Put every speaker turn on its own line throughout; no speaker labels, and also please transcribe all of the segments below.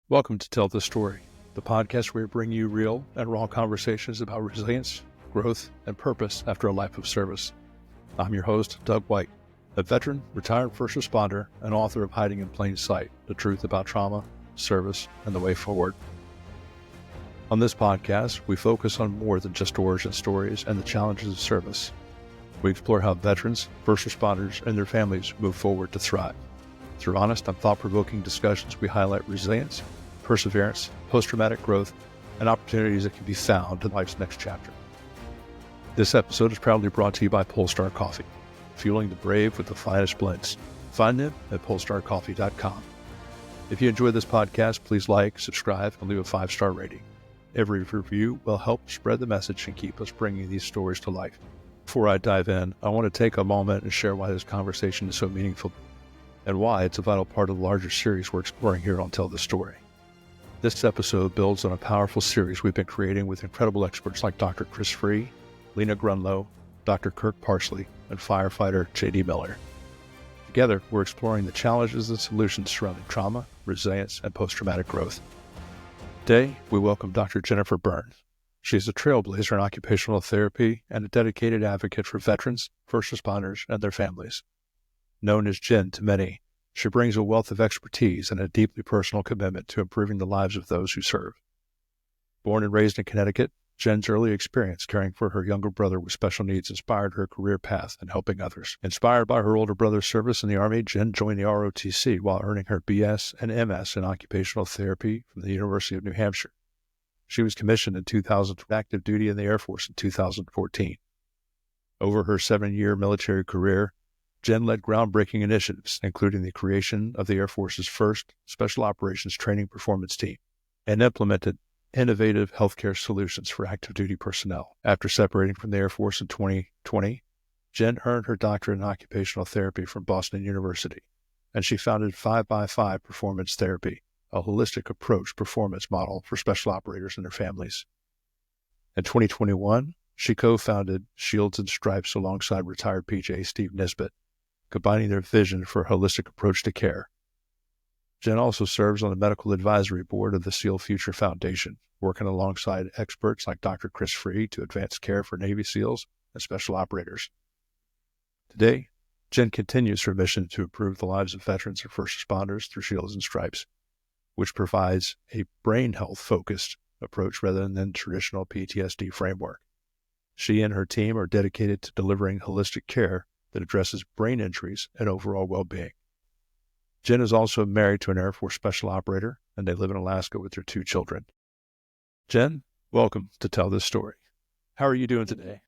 Welcome to Tell the Story, the podcast where we bring you real and raw conversations about resilience, growth, and purpose after a life of service. I'm your host, Doug White, a veteran, retired first responder, and author of Hiding in Plain Sight, The Truth About Trauma, Service, and the Way Forward. On this podcast, we focus on more than just origin stories and the challenges of service. We explore how veterans, first responders, and their families move forward to thrive. Through honest and thought-provoking discussions, we highlight resilience, perseverance, post-traumatic growth, and opportunities that can be found in life's next chapter. This episode is proudly brought to you by Polestar Coffee, fueling the brave with the finest blends. Find them at polestarcoffee.com. If you enjoy this podcast, please like, subscribe, and leave a 5-star rating. Every review will help spread the message and keep us bringing these stories to life. Before I dive in, I want to take a moment and share why this conversation is so meaningful and why it's a vital part of the larger series we're exploring here on Tell the Story. This episode builds on a powerful series we've been creating with incredible experts like Dr. Chris Free, Lena Grunlow, Dr. Kirk Parsley, and firefighter J.D. Miller. Together, we're exploring the challenges and solutions surrounding trauma, resilience, and post-traumatic growth. Today, we welcome Dr. Jenn Byrne. She's a trailblazer in occupational therapy and a dedicated advocate for veterans, first responders, and their families. Known as Jenn to many, she brings a wealth of expertise and a deeply personal commitment to improving the lives of those who serve. Born and raised in Connecticut, Jenn's early experience caring for her younger brother with special needs inspired her career path in helping others. Inspired by her older brother's service in the Army, Jenn joined the ROTC while earning her BS and MS in occupational therapy from the University of New Hampshire. She was commissioned in 2000 for active duty in the Air Force in 2014. Over her 7-year military career, Jenn led groundbreaking initiatives, including the creation of the Air Force's first Special Operations Training Performance Team, and implemented innovative healthcare solutions for active duty personnel. After separating from the Air Force in 2020, Jenn earned her doctorate in occupational therapy from Boston University, and she founded 5x5 Performance Therapy, a holistic approach performance model for special operators and their families. In 2021, she co-founded Shields and Stripes alongside retired PJ Steve Nisbet, combining their vision for a holistic approach to care. Jenn also serves on the medical advisory board of the SEAL Future Foundation, working alongside experts like Dr. Chris Free to advance care for Navy SEALs and special operators. Today, Jenn continues her mission to improve the lives of veterans and first responders through Shields and Stripes, which provides a brain health-focused approach rather than the traditional PTSD framework. She and her team are dedicated to delivering holistic care that addresses brain injuries and overall well-being. Jenn is also married to an Air Force special operator, and they live in Alaska with their 2 children. Jenn, welcome to Tell This Story. How are you doing today?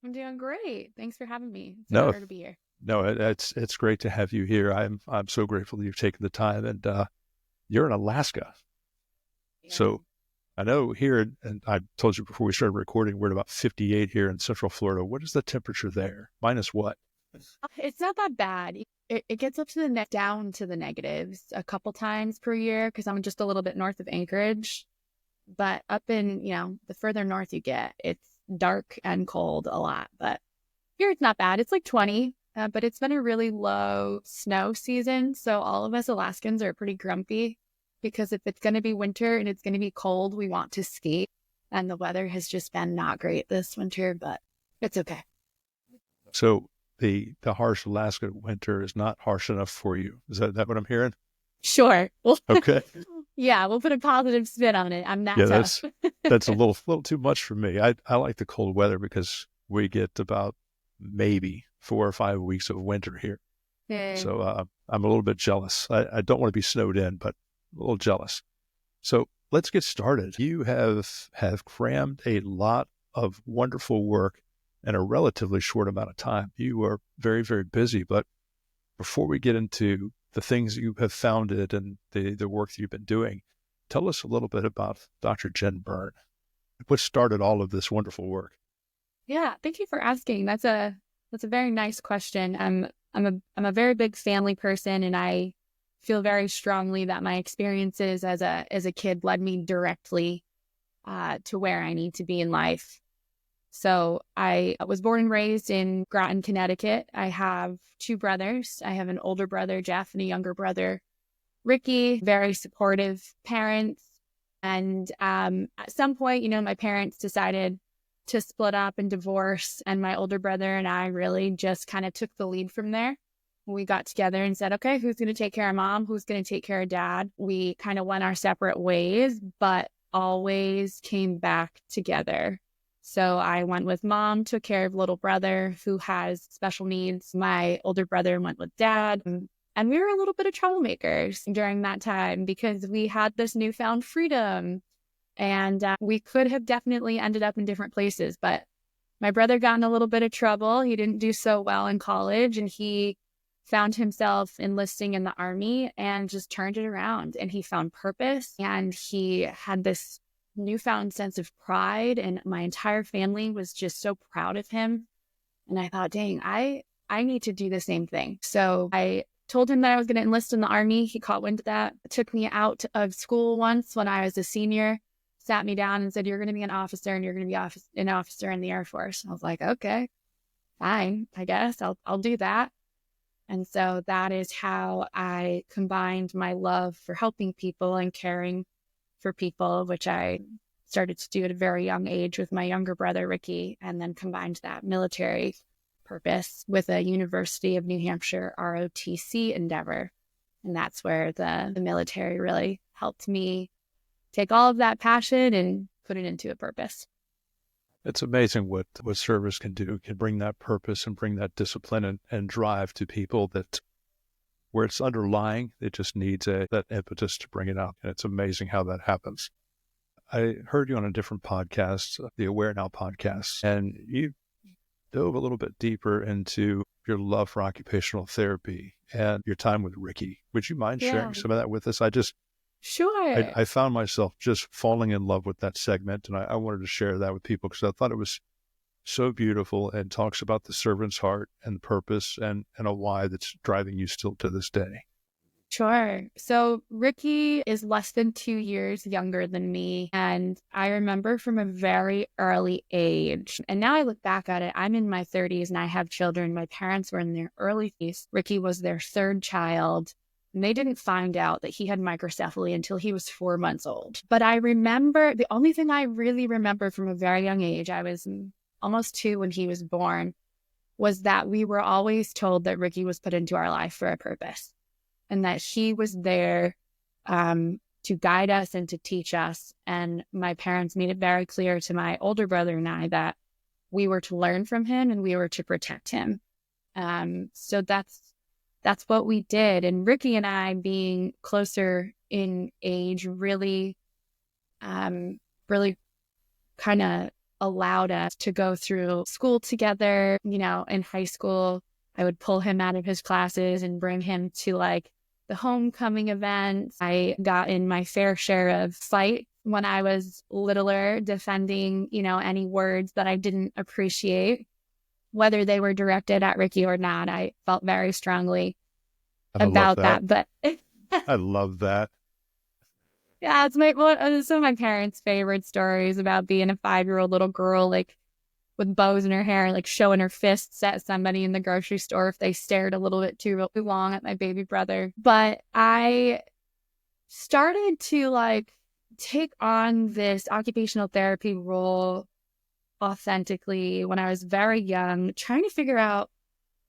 I'm doing great. Thanks for having me. It's
No,
an honor to be here.
No, it's great to have you here. I'm so grateful that you've taken the time, and you're in Alaska.
Yeah.
So I know here, and I told you before we started recording, we're at about 58 here in Central Florida. What is the temperature there? Minus what?
It's not that bad. It gets up to down to the negatives a couple times per year because I'm just a little bit north of Anchorage. But up in, the further north you get, it's dark and cold a lot. But here it's not bad. It's like 20, but it's been a really low snow season. So all of us Alaskans are pretty grumpy because if it's going to be winter and it's going to be cold, we want to ski. And the weather has just been not great this winter, but it's okay.
So the harsh Alaska winter is not harsh enough for you. Is that what I'm hearing?
Sure.
Okay.
Yeah, we'll put a positive spin on it. I'm not tough.
That's a little too much for me. I like the cold weather because we get about maybe 4 or 5 weeks of winter here.
Yeah.
So I'm a little bit jealous. I don't want to be snowed in, but a little jealous. So let's get started. You have crammed a lot of wonderful work in a relatively short amount of time. You are very, very busy, but before we get into the things you have founded and the work that you've been doing, tell us a little bit about Dr. Jenn Byrne. What started all of this wonderful work?
Yeah, thank you for asking. That's a very nice question. I'm a very big family person, and I feel very strongly that my experiences as a kid led me directly to where I need to be in life. So I was born and raised in Groton, Connecticut. I have 2 brothers. I have an older brother, Jeff, and a younger brother, Ricky, very supportive parents. And at some point, my parents decided to split up and divorce. And my older brother and I really just kind of took the lead from there. We got together and said, okay, who's going to take care of mom? Who's going to take care of dad? We kind of went our separate ways, but always came back together. So I went with mom, took care of little brother who has special needs. My older brother went with dad. And we were a little bit of troublemakers during that time because we had this newfound freedom. And we could have definitely ended up in different places. But my brother got in a little bit of trouble. He didn't do so well in college, and he found himself enlisting in the Army and just turned it around. And he found purpose, and he had this newfound sense of pride. And my entire family was just so proud of him. And I thought, dang, I need to do the same thing. So I told him that I was going to enlist in the Army. He caught wind of that. Took me out of school once when I was a senior, sat me down and said, you're going to be an officer, and you're going to be an officer in the Air Force. I was like, okay, fine, I guess I'll do that. And so that is how I combined my love for helping people and caring for people, which I started to do at a very young age with my younger brother, Ricky, and then combined that military purpose with a University of New Hampshire ROTC endeavor. And that's where the military really helped me take all of that passion and put it into a purpose.
It's amazing what service can do. It can bring that purpose and bring that discipline and drive to people that where it's underlying, it just needs that impetus to bring it out. And it's amazing how that happens. I heard you on a different podcast, the Aware Now podcast, and you dove a little bit deeper into your love for occupational therapy and your time with Ricky. Would you mind sharing some of that with us?
Sure.
I found myself just falling in love with that segment, and I wanted to share that with people because I thought it was so beautiful and talks about the servant's heart and the purpose and a why that's driving you still to this day.
Sure. So Ricky is less than 2 years younger than me. And I remember from a very early age, and now I look back at it, I'm in my 30s and I have children. My parents were in their early 30s. Ricky was their third child. And they didn't find out that he had microcephaly until he was 4 months old. But I remember, the only thing I really remember from a very young age, I was almost 2 when he was born, was that we were always told that Ricky was put into our life for a purpose and that he was there to guide us and to teach us. And my parents made it very clear to my older brother and I that we were to learn from him and we were to protect him. So that's what we did. And Ricky and I, being closer in age, really kind of allowed us to go through school together. In high school, I would pull him out of his classes and bring him to like the homecoming events. I got in my fair share of fights when I was littler, defending, any words that I didn't appreciate, whether they were directed at Ricky or not. I felt very strongly about that. But
I love that.
Yeah, it's some of my parents' favorite stories about being a 5-year-old little girl, like with bows in her hair, like showing her fists at somebody in the grocery store if they stared a little bit too long at my baby brother. But I started to like take on this occupational therapy role authentically when I was very young, trying to figure out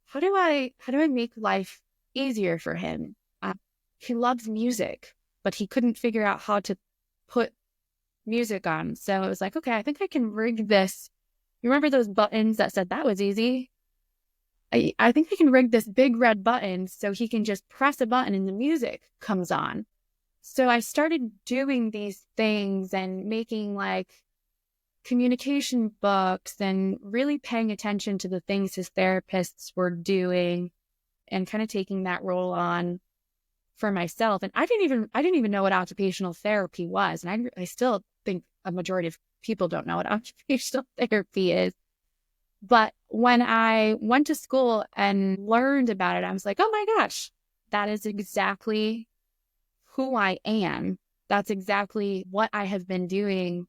how do I make life easier for him. He loves music, but he couldn't figure out how to put music on. So it was like, okay, I think I can rig this. You remember those buttons that said that was easy? I think I can rig this big red button so he can just press a button and the music comes on. So I started doing these things and making like communication books and really paying attention to the things his therapists were doing and kind of taking that role on for myself. And I didn't even know what occupational therapy was. And I still think a majority of people don't know what occupational therapy is. But when I went to school and learned about it, I was like, oh my gosh, that is exactly who I am. That's exactly what I have been doing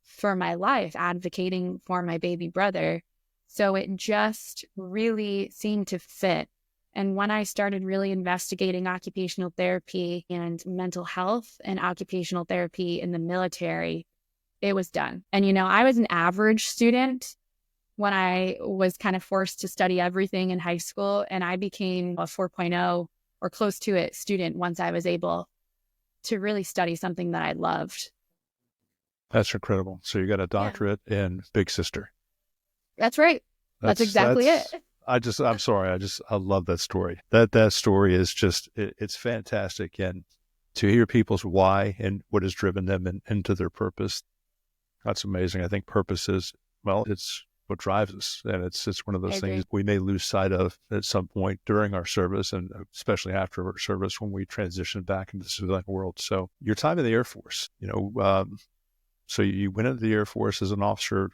for my life, advocating for my baby brother. So it just really seemed to fit. And when I started really investigating occupational therapy and mental health and occupational therapy in the military, it was done. And, I was an average student when I was kind of forced to study everything in high school. And I became a 4.0 or close to it student once I was able to really study something that I loved.
That's incredible. So you got a doctorate in Big Sister.
That's right. That's exactly it.
I'm sorry. I love that story. That story is just, it's fantastic. And to hear people's why and what has driven them into their purpose, that's amazing. I think purpose is, it's what drives us. And it's one of those things we may lose sight of at some point during our service, and especially after our service when we transition back into the civilian world. So your time in the Air Force, so you went into the Air Force as an officer.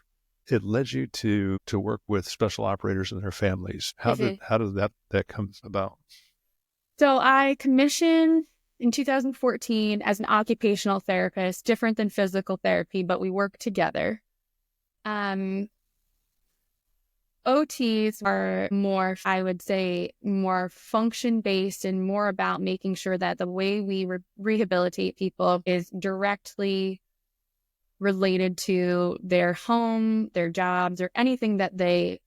It led you to work with special operators and their families. How did that come about?
So I commissioned in 2014 as an occupational therapist, different than physical therapy, but we work together. OTs are more, I would say, more function-based and more about making sure that the way we rehabilitate people is directly related to their home, their jobs, or anything that they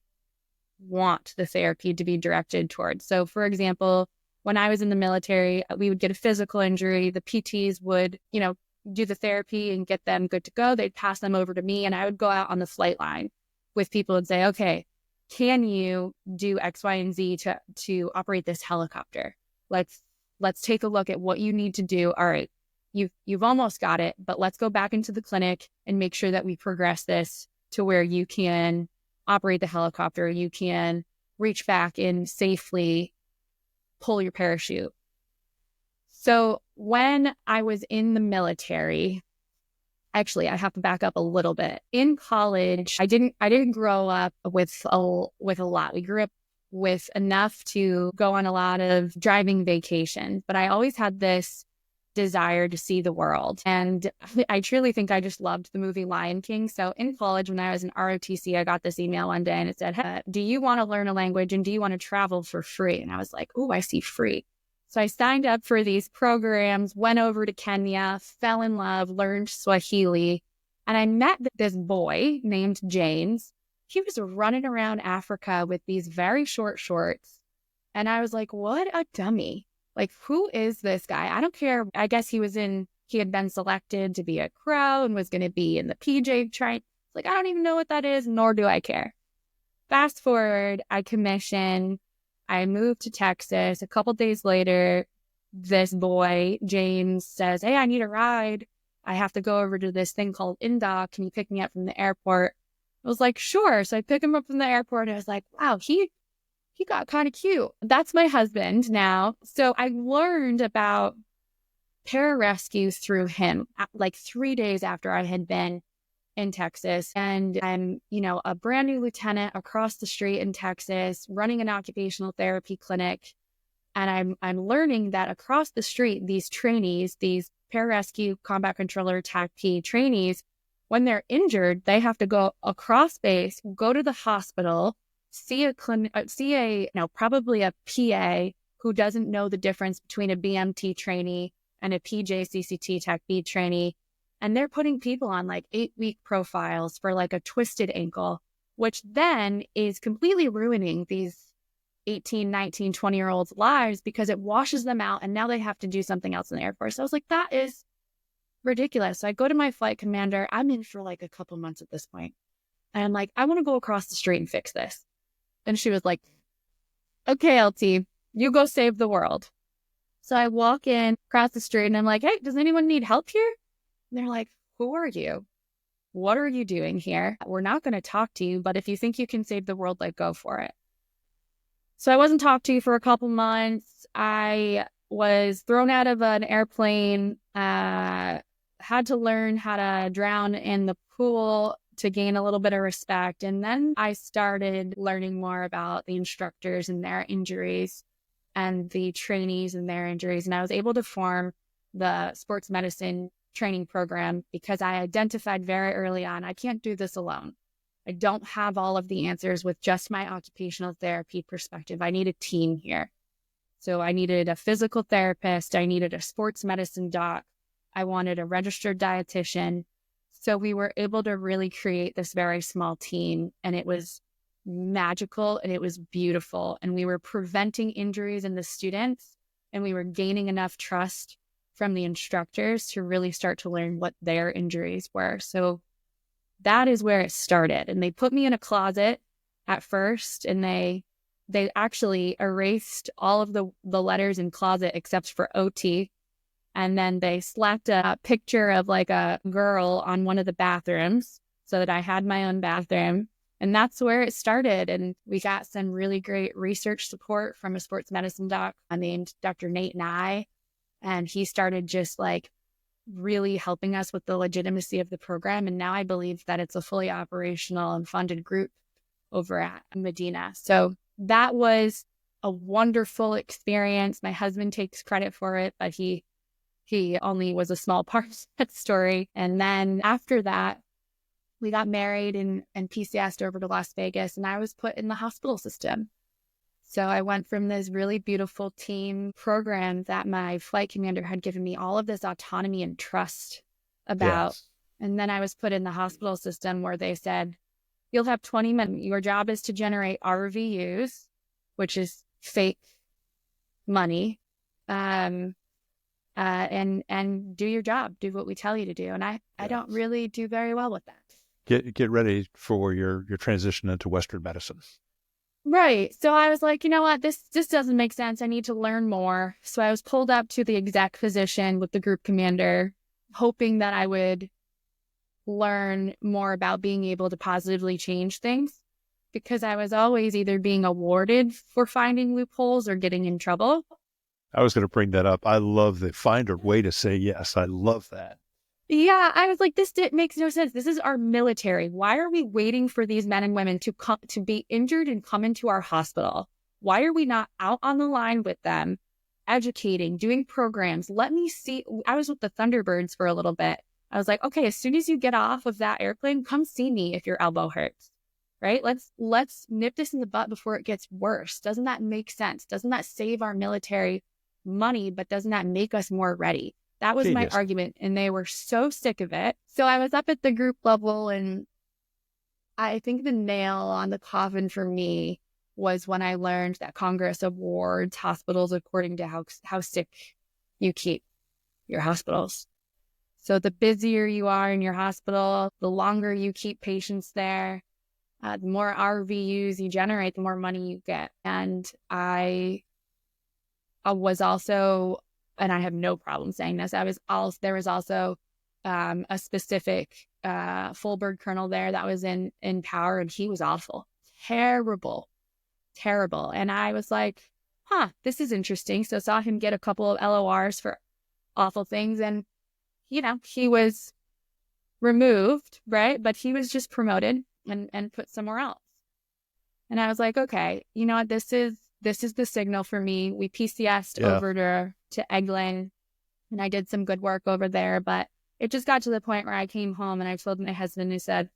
want the therapy to be directed towards. So, for example, when I was in the military, we would get a physical injury. The PTs would, do the therapy and get them good to go. They'd pass them over to me, and I would go out on the flight line with people and say, okay, can you do X, Y, and Z to operate this helicopter? Let's take a look at what you need to do. All right, you've almost got it, but let's go back into the clinic and make sure that we progress this to where you can operate the helicopter. You can reach back and safely pull your parachute. So when I was in the military, actually, I have to back up a little bit. In college, I didn't grow up with a lot. We grew up with enough to go on a lot of driving vacations, but I always had this desire to see the world. And I truly think I just loved the movie Lion King. So in college, when I was in ROTC, I got this email one day and it said, hey, do you want to learn a language and do you want to travel for free? And I was like, oh, I see free. So I signed up for these programs, went over to Kenya, fell in love, learned Swahili, and I met this boy named James. He was running around Africa with these very short shorts. And I was like, what a dummy. Like, who is this guy? I don't care. I guess he had been selected to be a crow and was going to be in the PJ train. Like, I don't even know what that is, nor do I care. Fast forward, I commission. I moved to Texas. A couple days later, this boy, James, says, hey, I need a ride. I have to go over to this thing called Indoc. Can you pick me up from the airport? I was like, sure. So I pick him up from the airport. And I was like, wow, he got kind of cute. That's my husband now. So I learned about pararescues through him, like 3 days after I had been in Texas. And I'm, a brand new lieutenant across the street in Texas, running an occupational therapy clinic. And I'm learning that across the street, these trainees, these pararescue combat controller TACP trainees, when they're injured, they have to go across base, go to the hospital, see probably a PA who doesn't know the difference between a BMT trainee and a PJCCT TACP trainee. And they're putting people on like 8-week profiles for like a twisted ankle, which then is completely ruining these 18, 19, 20-year-olds' lives because it washes them out and now they have to do something else in the Air Force. So I was like, that is ridiculous. So I go to my flight commander. I'm in for like a couple months at this point. And I'm like, I want to go across the street and fix this. And she was like, okay, LT, you go save the world. So I walk in across the street and I'm like, hey, does anyone need help here? And they're like, who are you? What are you doing here? We're not going to talk to you, but if you think you can save the world, like, go for it. So I wasn't talked to for a couple months. I was thrown out of an airplane, had to learn how to drown in the pool to gain a little bit of respect. And then I started learning more about the instructors and their injuries and the trainees and their injuries. And I was able to form the sports medicine training program because I identified very early on, I can't do this alone. I don't have all of the answers with just my occupational therapy perspective. I need a team here. So I needed a physical therapist. I needed a sports medicine doc. I wanted a registered dietitian. So we were able to really create this very small team, and it was magical and it was beautiful. And we were preventing injuries in the students, and we were gaining enough trust from the instructors to really start to learn what their injuries were. So that is where it started. And they put me in a closet at first, and they actually erased all of the letters in closet except for OT. And then they slapped a picture of like a girl on one of the bathrooms so that I had my own bathroom. And that's where it started. And we got some really great research support from a sports medicine doc named Dr. Nate Nye. And he started just like really helping us with the legitimacy of the program. And now I believe that it's a fully operational and funded group over at Medina. So that was a wonderful experience. My husband takes credit for it, but he only was a small part of that story. And then after that, we got married and PCS'd over to Las Vegas, and I was put in the hospital system. So I went from this really beautiful team program that my flight commander had given me all of this autonomy and trust about.
Yes.
And then I was put in the hospital system where they said, you'll have 20 minutes. Your job is to generate RVUs, which is fake money, and do your job, do what we tell you to do. And I don't really do very well with that.
Get ready for your transition into Western medicine.
Right. So I was like, you know what, this doesn't make sense. I need to learn more. So I was pulled up to the exec position with the group commander, hoping that I would learn more about being able to positively change things, because I was always either being awarded for finding loopholes or getting in trouble.
I was going to bring that up. I love the find a way to say yes. I love that.
Yeah, I was like, this makes no sense. This is our military. Why are we waiting for these men and women to be injured and come into our hospital? Why are we not out on the line with them, educating, doing programs? Let me see. I was with the Thunderbirds for a little bit. I was like, okay, as soon as you get off of that airplane, come see me if your elbow hurts, right? Let's nip this in the butt before it gets worse. Doesn't that make sense? Doesn't that save our military money, but doesn't that make us more ready? That was my argument, and they were so sick of it. So I was up at the group level, and I think the nail on the coffin for me was when I learned that Congress awards hospitals according to how sick you keep your hospitals. So the busier you are in your hospital, the longer you keep patients there, the more RVUs you generate, the more money you get. And I was also, and I have no problem saying this, there was also a specific full bird colonel there that was in power, and he was awful, terrible. And I was like, this is interesting. So saw him get a couple of LORs for awful things, and he was removed, right? But he was just promoted and put somewhere else. And I was like, okay, you know what? This is the signal for me. We PCS'd over to Eglin, and I did some good work over there. But it just got to the point where I came home and I told my husband, who said,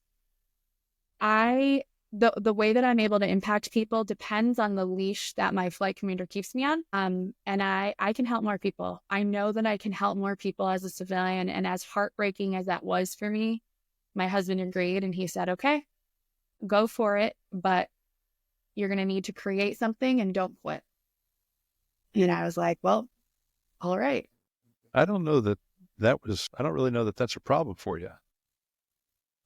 the way that I'm able to impact people depends on the leash that my flight commander keeps me on. And I can help more people. I know that I can help more people as a civilian. And as heartbreaking as that was for me, my husband agreed, and he said, okay, go for it, but you're going to need to create something and don't quit. And I was like, well, all right.
I don't know I don't really know that that's a problem for you.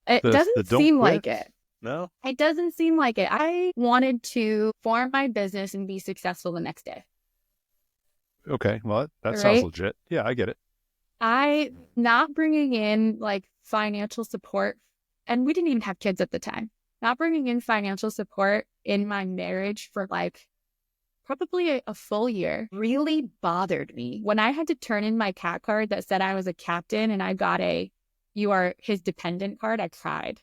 It doesn't seem like it.
No?
It doesn't seem like it. I wanted to form my business and be successful the next day.
Okay. Well, that sounds legit. Yeah, I get it.
I not bringing in like financial support, and we didn't even have kids at the time. Not bringing in financial support in my marriage for like probably a full year really bothered me. When I had to turn in my CAT card that said I was a captain and I got you are his dependent card, I cried.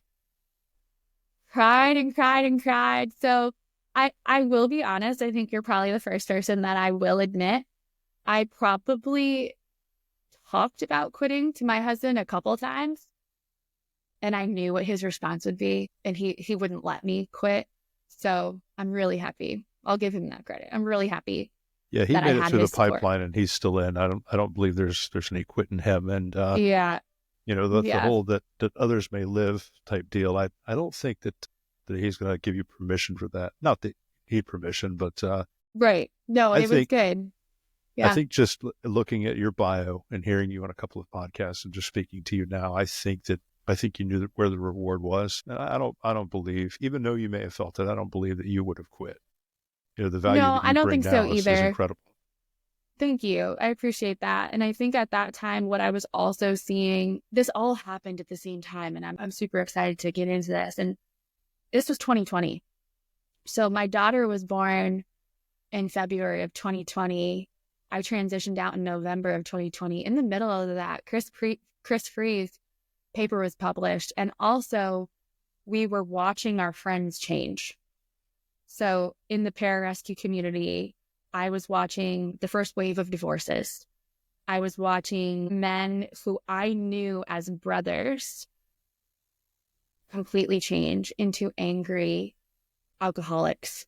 Cried. So I will be honest. I think you're probably the first person that I will admit. I probably talked about quitting to my husband a couple of times, and I knew what his response would be, and he wouldn't let me quit. So I'm really happy. I'll give him that credit. I'm really happy
Yeah, he
that I
made it
had
through the
his support.
pipeline and he's still in. I don't believe there's any quitting him. And
Yeah.
the
Yeah.
whole that others may live type deal. I don't think that he's going to give you permission for that. Not that he need permission, but
Right. No,
I
it was
think
good. Yeah.
just looking at your bio and hearing you on a couple of podcasts and just speaking to you now, I think you knew where the reward was. And I don't believe, even though you may have felt it, I don't believe that you would have quit. The value
No,
that
I
you
don't
bring
think so
now is
either.
incredible.
Thank you. I appreciate that. And I think at that time, what I was also seeing, this all happened at the same time. And I'm super excited to get into this. And this was 2020. So my daughter was born in February of 2020. I transitioned out in November of 2020. In the middle of that, Chris Free's paper was published. And also, we were watching our friends change. So in the pararescue community, I was watching the first wave of divorces. I was watching men who I knew as brothers completely change into angry alcoholics.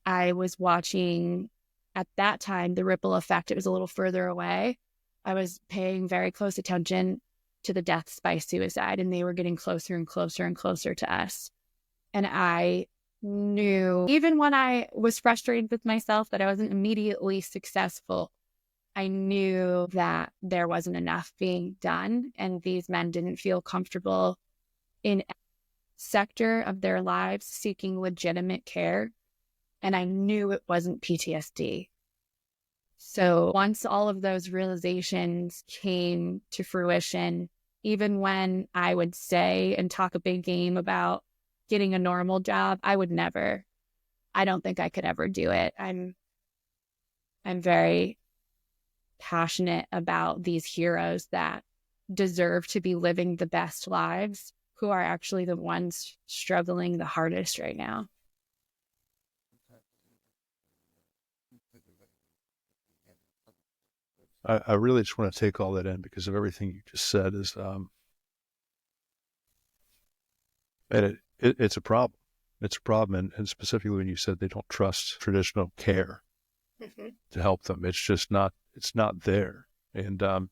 I was watching, at that time, the ripple effect. It was a little further away. I was paying very close attention to the deaths by suicide, and they were getting closer and closer and closer to us. And I knew, even when I was frustrated with myself that I wasn't immediately successful, I knew that there wasn't enough being done, and these men didn't feel comfortable in a sector of their lives seeking legitimate care. And I knew it wasn't PTSD. So once all of those realizations came to fruition, even when I would say and talk a big game about getting a normal job, I don't think I could ever do it. I'm very passionate about these heroes that deserve to be living the best lives, who are actually the ones struggling the hardest right now.
I really just want to take all that in because of everything you just said is, and it's a problem. It's a problem. And specifically when you said they don't trust traditional care to help them, it's just not, it's not there. And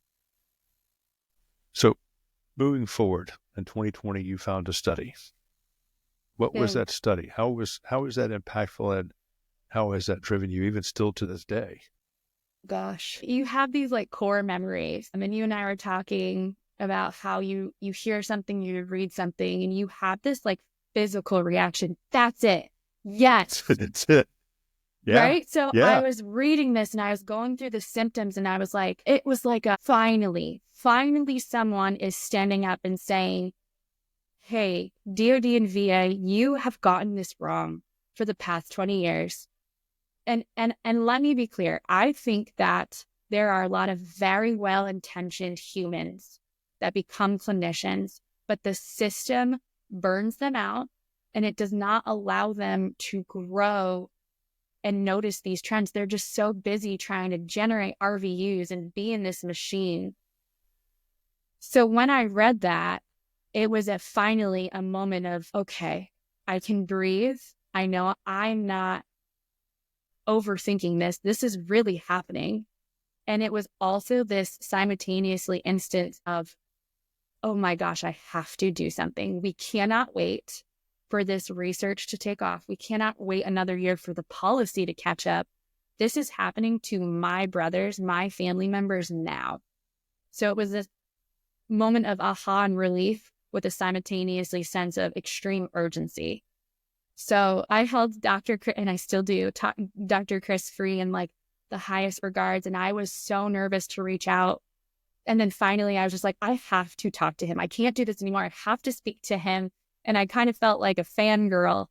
so moving forward in 2020, you found a study. What was that study? How was that impactful, and how has that driven you even still to this day?
Gosh, you have these like core memories. I mean, you and I were talking about how you hear something, you read something, and you have this like physical reaction. That's it. Yes.
That's it. Yeah.
Right? So
Yeah.
I was reading this and I was going through the symptoms, and I was like, it was like a finally someone is standing up and saying, hey, DOD and VA, you have gotten this wrong for the past 20 years. And let me be clear, I think that there are a lot of very well-intentioned humans that become clinicians, but the system burns them out and it does not allow them to grow and notice these trends. They're just so busy trying to generate RVUs and be in this machine. So when I read that, it was finally a moment of, okay, I can breathe. I know I'm not overthinking this. This is really happening. And it was also this simultaneously instance of, oh my gosh, I have to do something. We cannot wait for this research to take off. We cannot wait another year for the policy to catch up. This is happening to my brothers, my family members now. So it was this moment of aha and relief with a simultaneously sense of extreme urgency. So I held and I still do, Dr. Chris Free in like the highest regards. And I was so nervous to reach out. And then finally, I was just like, I have to talk to him. I can't do this anymore. I have to speak to him. And I kind of felt like a fangirl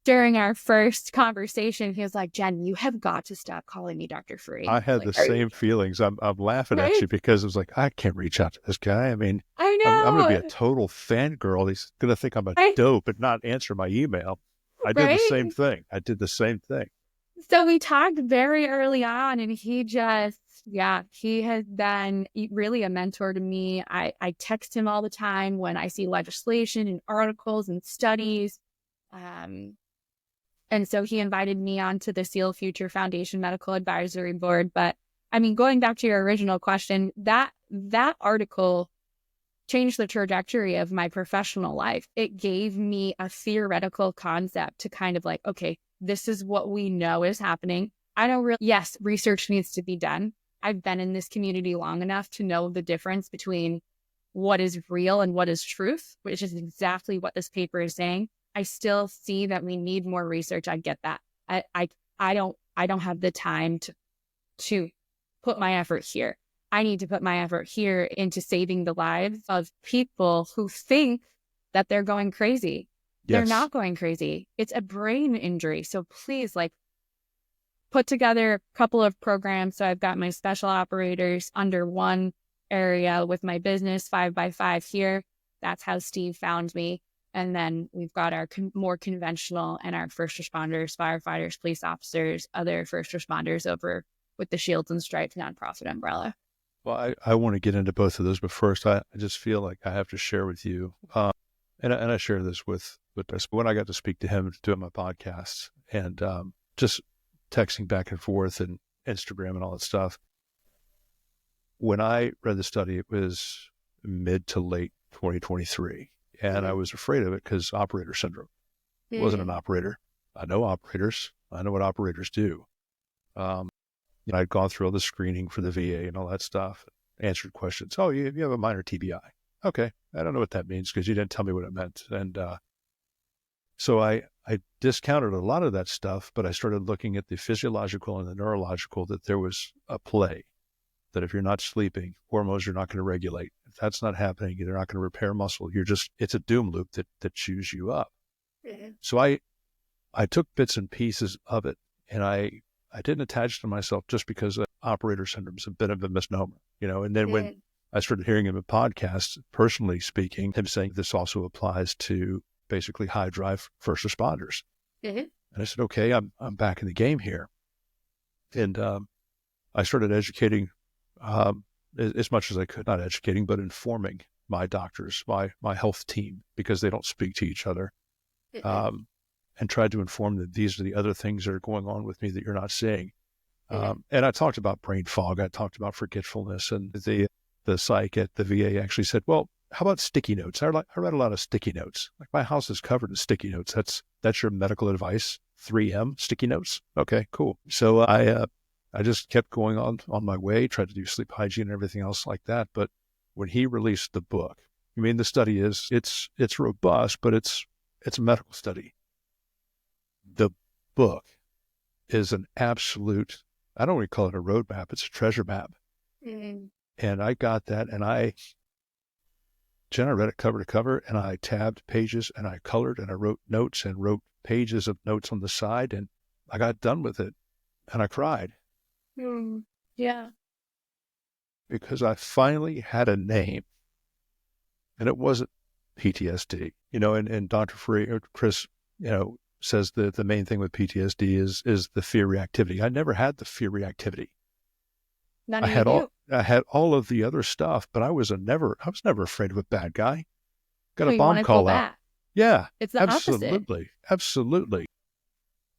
during our first conversation. He was like, Jen, you have got to stop calling me Dr. Free.
I had the same feelings. I'm laughing at you because it was like, I can't reach out to this guy. I mean,
I know.
I'm going to be a total fangirl. He's going to think I'm a dope and not answer my email. I did the same thing.
So we talked very early on, and he just, he has been really a mentor to me. I text him all the time when I see legislation and articles and studies. And so he invited me onto the SEAL Future Foundation Medical Advisory Board. But I mean, going back to your original question, that article changed the trajectory of my professional life. It gave me a theoretical concept to kind of like, okay, this is what we know is happening. I don't really, yes, research needs to be done. I've been in this community long enough to know the difference between what is real and what is truth, which is exactly what this paper is saying. I still see that we need more research. I get that. I don't have the time to put my effort here. I need to put my effort here into saving the lives of people who think that they're going crazy.
Yes.
They're not going crazy. It's a brain injury. So please, like, put together a couple of programs. So I've got my special operators under one area with my business 5x5 here. That's how Steve found me. And then we've got our more conventional and our first responders, firefighters, police officers, other first responders over with the Shields and Stripes nonprofit umbrella.
Well, I want to get into both of those, but first I just feel like I have to share with you, and I share this with this, when I got to speak to him doing my podcast and just texting back and forth and Instagram and all that stuff. When I read the study, it was mid to late 2023. And I was afraid of it because operator syndrome. I wasn't an operator. I know operators. I know what operators do. I'd gone through all the screening for the VA and all that stuff, answered questions. Oh, you have a minor TBI. Okay. I don't know what that means because you didn't tell me what it meant. And so I discounted a lot of that stuff, but I started looking at the physiological and the neurological, that there was a play, that if you're not sleeping, hormones are not going to regulate. If that's not happening, they're not going to repair muscle. It's a doom loop that chews you up. Mm-hmm. So I took bits and pieces of it, and I didn't attach to myself just because operator syndrome is a bit of a misnomer, and then when I started hearing him in podcasts, personally speaking, him saying this also applies to basically high drive first responders. Mm-hmm. And I said, okay, I'm back in the game here. And I started educating as much as I could, not educating, but informing my doctors, my health team, because they don't speak to each other, and tried to inform them these are the other things that are going on with me that you're not seeing. And I talked about brain fog. I talked about forgetfulness, and the psych at the VA actually said, well, how about sticky notes? I read a lot of sticky notes. Like, my house is covered in sticky notes. That's your medical advice. 3M sticky notes. Okay, cool. So I just kept going on my way, tried to do sleep hygiene and everything else like that. But when he released the book, the study it's robust, but it's a medical study. The book is an absolute, I don't really call it a roadmap, it's a treasure map. Mm-hmm. And I got that, and Jen, I read it cover to cover, and I tabbed pages, and I colored, and I wrote notes and wrote pages of notes on the side, and I got done with it, and I cried.
Yeah.
Because I finally had a name, and it wasn't PTSD, and Dr. Chris, says that the main thing with PTSD is the fear reactivity. I never had the fear reactivity. I had all of the other stuff, but I was never afraid of a bad guy. Got a bomb call out. Yeah,
it's the
absolutely,
opposite.
Absolutely.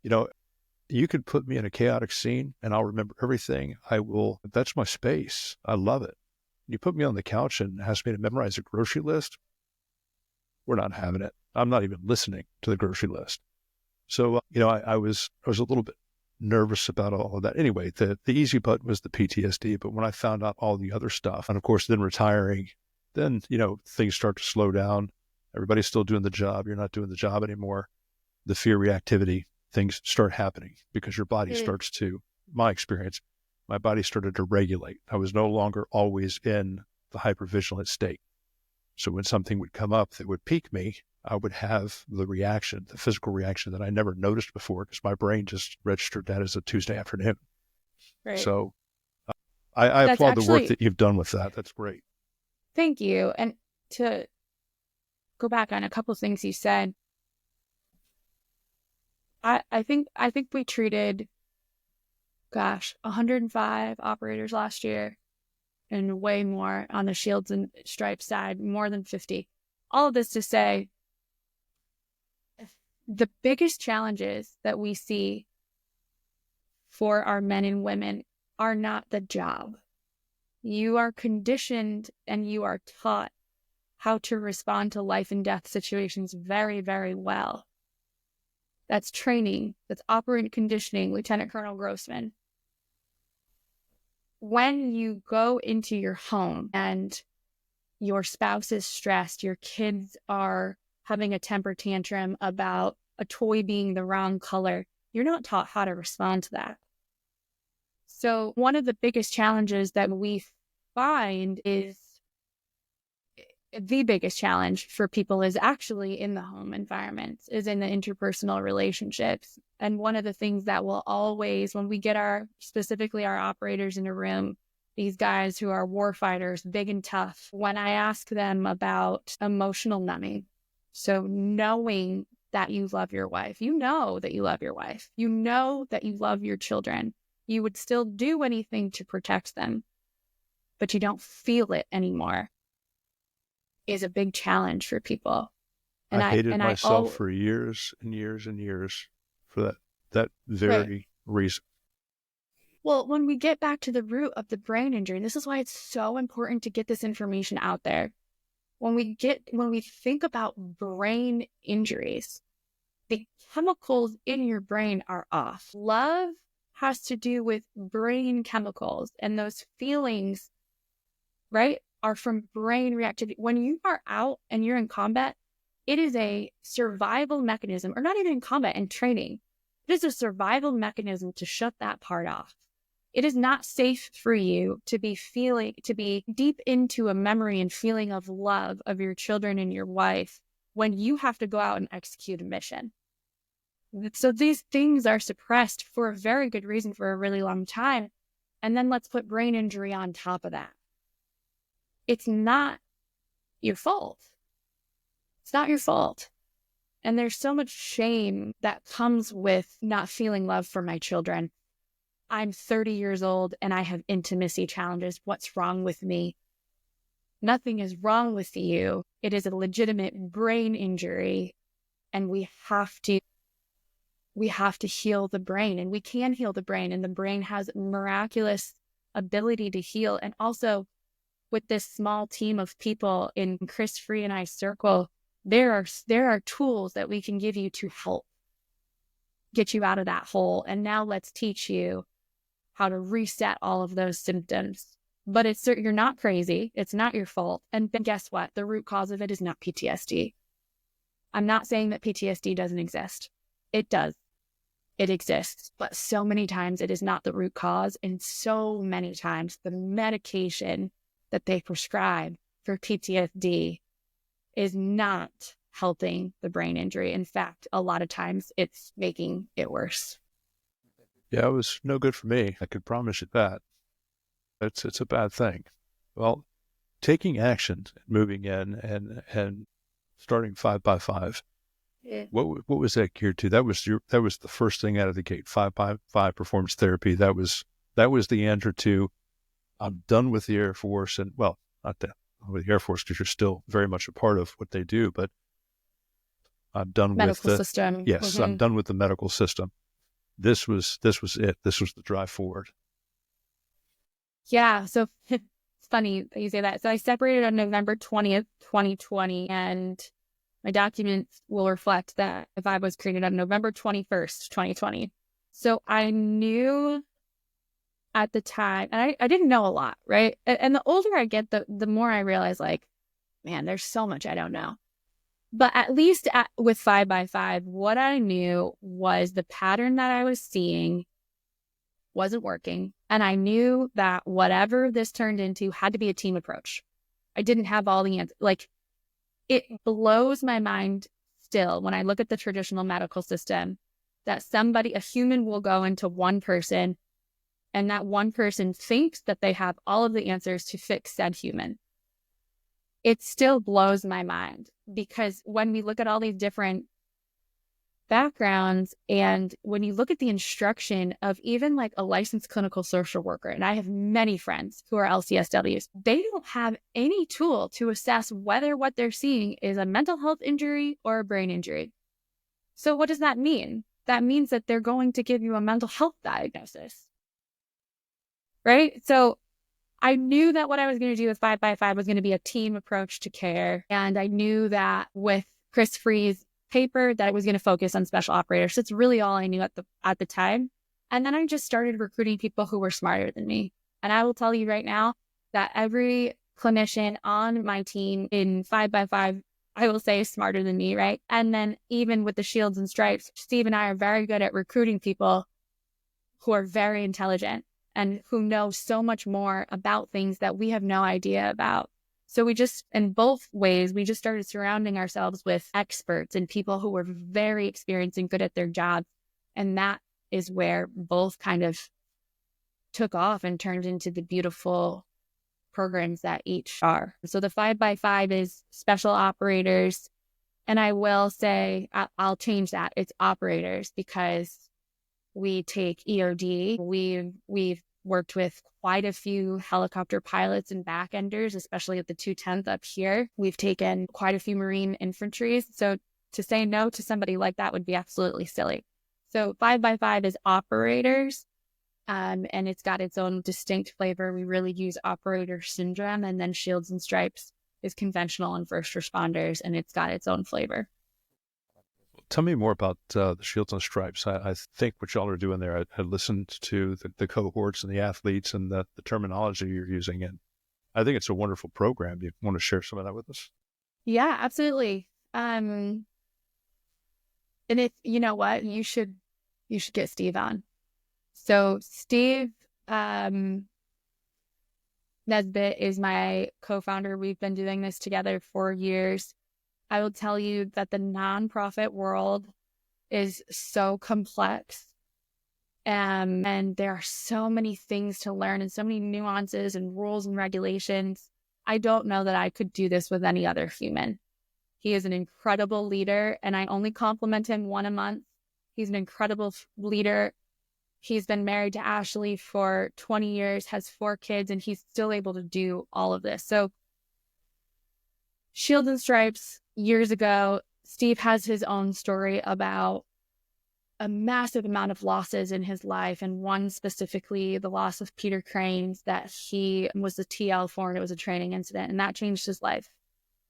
You could put me in a chaotic scene and I'll remember everything. That's my space. I love it. You put me on the couch and ask me to memorize a grocery list, we're not having it. I'm not even listening to the grocery list. So, I was a little bit nervous about all of that. Anyway, the easy button was the PTSD, but when I found out all the other stuff, and of course then retiring, then, things start to slow down. Everybody's still doing the job. You're not doing the job anymore. The fear reactivity, things start happening because your body starts to, my experience, my body started to regulate. I was no longer always in the hypervigilant state. So when something would come up that would pique me, I would have the physical reaction that I never noticed before because my brain just registered that as a Tuesday afternoon. Right. So I applaud the work that you've done with that. That's great.
Thank you. And to go back on a couple of things you said, I think we treated, 105 operators last year, and way more on the Shields and Stripes side, more than 50. All of this to say, the biggest challenges that we see for our men and women are not the job. You are conditioned and you are taught how to respond to life and death situations very, very well. That's training. That's operant conditioning, Lieutenant Colonel Grossman. When you go into your home and your spouse is stressed, your kids are having a temper tantrum about a toy being the wrong color, you're not taught how to respond to that. So one of the biggest challenges that we find is the biggest challenge for people is actually in the home environments, is in the interpersonal relationships. And one of the things that will always, when we get specifically our operators in a room, these guys who are war fighters, big and tough, when I ask them about emotional numbing, so knowing that you love your wife, you know that you love your wife, you know that you love your children, you would still do anything to protect them, but you don't feel it anymore, is a big challenge for people.
And I hated myself for years and years and years for that very reason.
Well, when we get back to the root of the brain injury, this is why it's so important to get this information out there. When we think about brain injuries, the chemicals in your brain are off. Love has to do with brain chemicals, and those feelings, right, are from brain reactivity. When you are out and you're in combat, it is a survival mechanism, or not even in combat, in training. It is a survival mechanism to shut that part off. It is not safe for you to be deep into a memory and feeling of love of your children and your wife when you have to go out and execute a mission. So these things are suppressed for a very good reason for a really long time. And then let's put brain injury on top of that. It's not your fault. It's not your fault. And there's so much shame that comes with not feeling love for my children. I'm 30 years old and I have intimacy challenges. What's wrong with me? Nothing is wrong with you. It is a legitimate brain injury, and we have to heal the brain, and we can heal the brain, and the brain has miraculous ability to heal. And also, with this small team of people in Chris Free and I circle, there are tools that we can give you to help get you out of that hole. And now let's teach you how to reset all of those symptoms. But you're not crazy. It's not your fault. And guess what? The root cause of it is not PTSD. I'm not saying that PTSD doesn't exist. It does. It exists. But so many times it is not the root cause. And so many times the medication that they prescribe for PTSD is not helping the brain injury. In fact, a lot of times it's making it worse.
Yeah, it was no good for me. I could promise you that. It's a bad thing. Well, taking action, moving in, and starting 5x5.
Yeah.
What was that geared to? That was the first thing out of the gate. 5x5 performance therapy. That was the answer to, I'm done with the Air Force, and well, not that with the Air Force because you're still very much a part of what they do, but I'm done
medical
with the
system.
Yes, I'm done with the medical system. This was it. This was the drive forward.
Yeah. So it's funny that you say that. So I separated on November 20th, 2020, and my documents will reflect that if I was created on November 21st, 2020. So I knew at the time, and I didn't know a lot, right? And the older I get, the more I realize, like, man, there's so much I don't know. But at least with 5x5, what I knew was the pattern that I was seeing wasn't working. And I knew that whatever this turned into had to be a team approach. I didn't have all the answers. Like, it blows my mind still when I look at the traditional medical system that a human will go into one person, and that one person thinks that they have all of the answers to fix said human. It still blows my mind, because when we look at all these different backgrounds, and when you look at the instruction of even like a licensed clinical social worker, and I have many friends who are LCSWs, they don't have any tool to assess whether what they're seeing is a mental health injury or a brain injury. So what does that mean? That means that they're going to give you a mental health diagnosis, right? So I knew that what I was going to do with 5x5 was going to be a team approach to care. And I knew that with Chris Free's paper that it was going to focus on special operators. That's really all I knew at the time. And then I just started recruiting people who were smarter than me. And I will tell you right now that every clinician on my team in 5x5, I will say, is smarter than me, right? And then even with the Shields and Stripes, Steve and I are very good at recruiting people who are very intelligent and who know so much more about things that we have no idea about. So we just, in both ways, we just started surrounding ourselves with experts and people who were very experienced and good at their jobs. And that is where both kind of took off and turned into the beautiful programs that each are. So the 5x5 is special operators. And I will say, I'll change that. It's operators, because we take EOD. We've worked with quite a few helicopter pilots and backenders, especially at the 210th up here. We've taken quite a few Marine infantries. So to say no to somebody like that would be absolutely silly. So 5x5 is operators, and it's got its own distinct flavor. We really use operator syndrome, and then Shields and Stripes is conventional and first responders, and it's got its own flavor.
Tell me more about the Shields and Stripes. I think what y'all are doing there, I had listened to the cohorts and the athletes and the terminology you're using, and I think it's a wonderful program. You want to share some of that with us?
Yeah, absolutely. And if you know what, you should get Steve on. So Steve Nesbitt is my co-founder. We've been doing this together for years. I will tell you that the nonprofit world is so complex, and there are so many things to learn and so many nuances and rules and regulations. I don't know that I could do this with any other human. He is an incredible leader, and I only compliment him one a month. He's an incredible leader. He's been married to Ashley for 20 years, has 4 kids, and he's still able to do all of this. So Shields and Stripes, years ago, Steve has his own story about a massive amount of losses in his life, and one specifically the loss of Peter Cranes that he was the TL for, and it was a training incident, and that changed his life.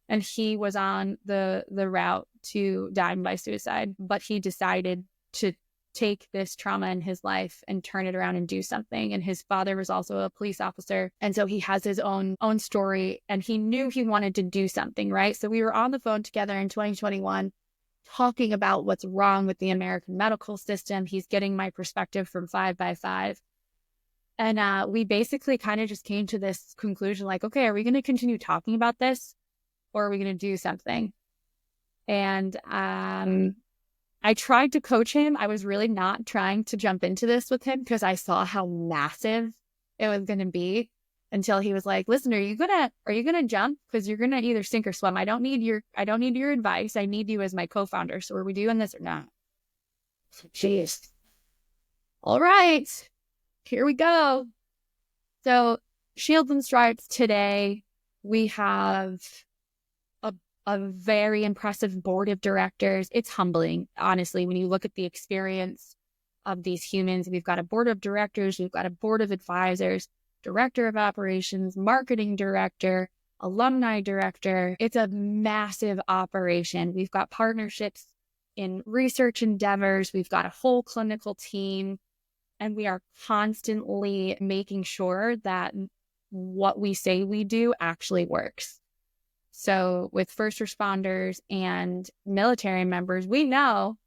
And he was on the route to dying by suicide, but he decided to take this trauma in his life and turn it around and do something. And his father was also a police officer. And so he has his own story, and he knew he wanted to do something, right? So we were on the phone together in 2021 talking about what's wrong with the American medical system. He's getting my perspective from 5x5. And we basically kind of just came to this conclusion, like, okay, are we going to continue talking about this, or are we going to do something? And I tried to coach him. I was really not trying to jump into this with him because I saw how massive it was going to be, until he was like, listen, are you gonna jump? Because you're gonna either sink or swim. I don't need your advice. I need you as my co-founder. So are we doing this or not? Jeez. All right, here we go. So Shields and Stripes today, we have a very impressive board of directors. It's humbling, honestly, when you look at the experience of these humans. We've got a board of directors, we've got a board of advisors, director of operations, marketing director, alumni director. It's a massive operation. We've got partnerships in research endeavors. We've got a whole clinical team, and we are constantly making sure that what we say we do actually works. So with first responders and military members, we know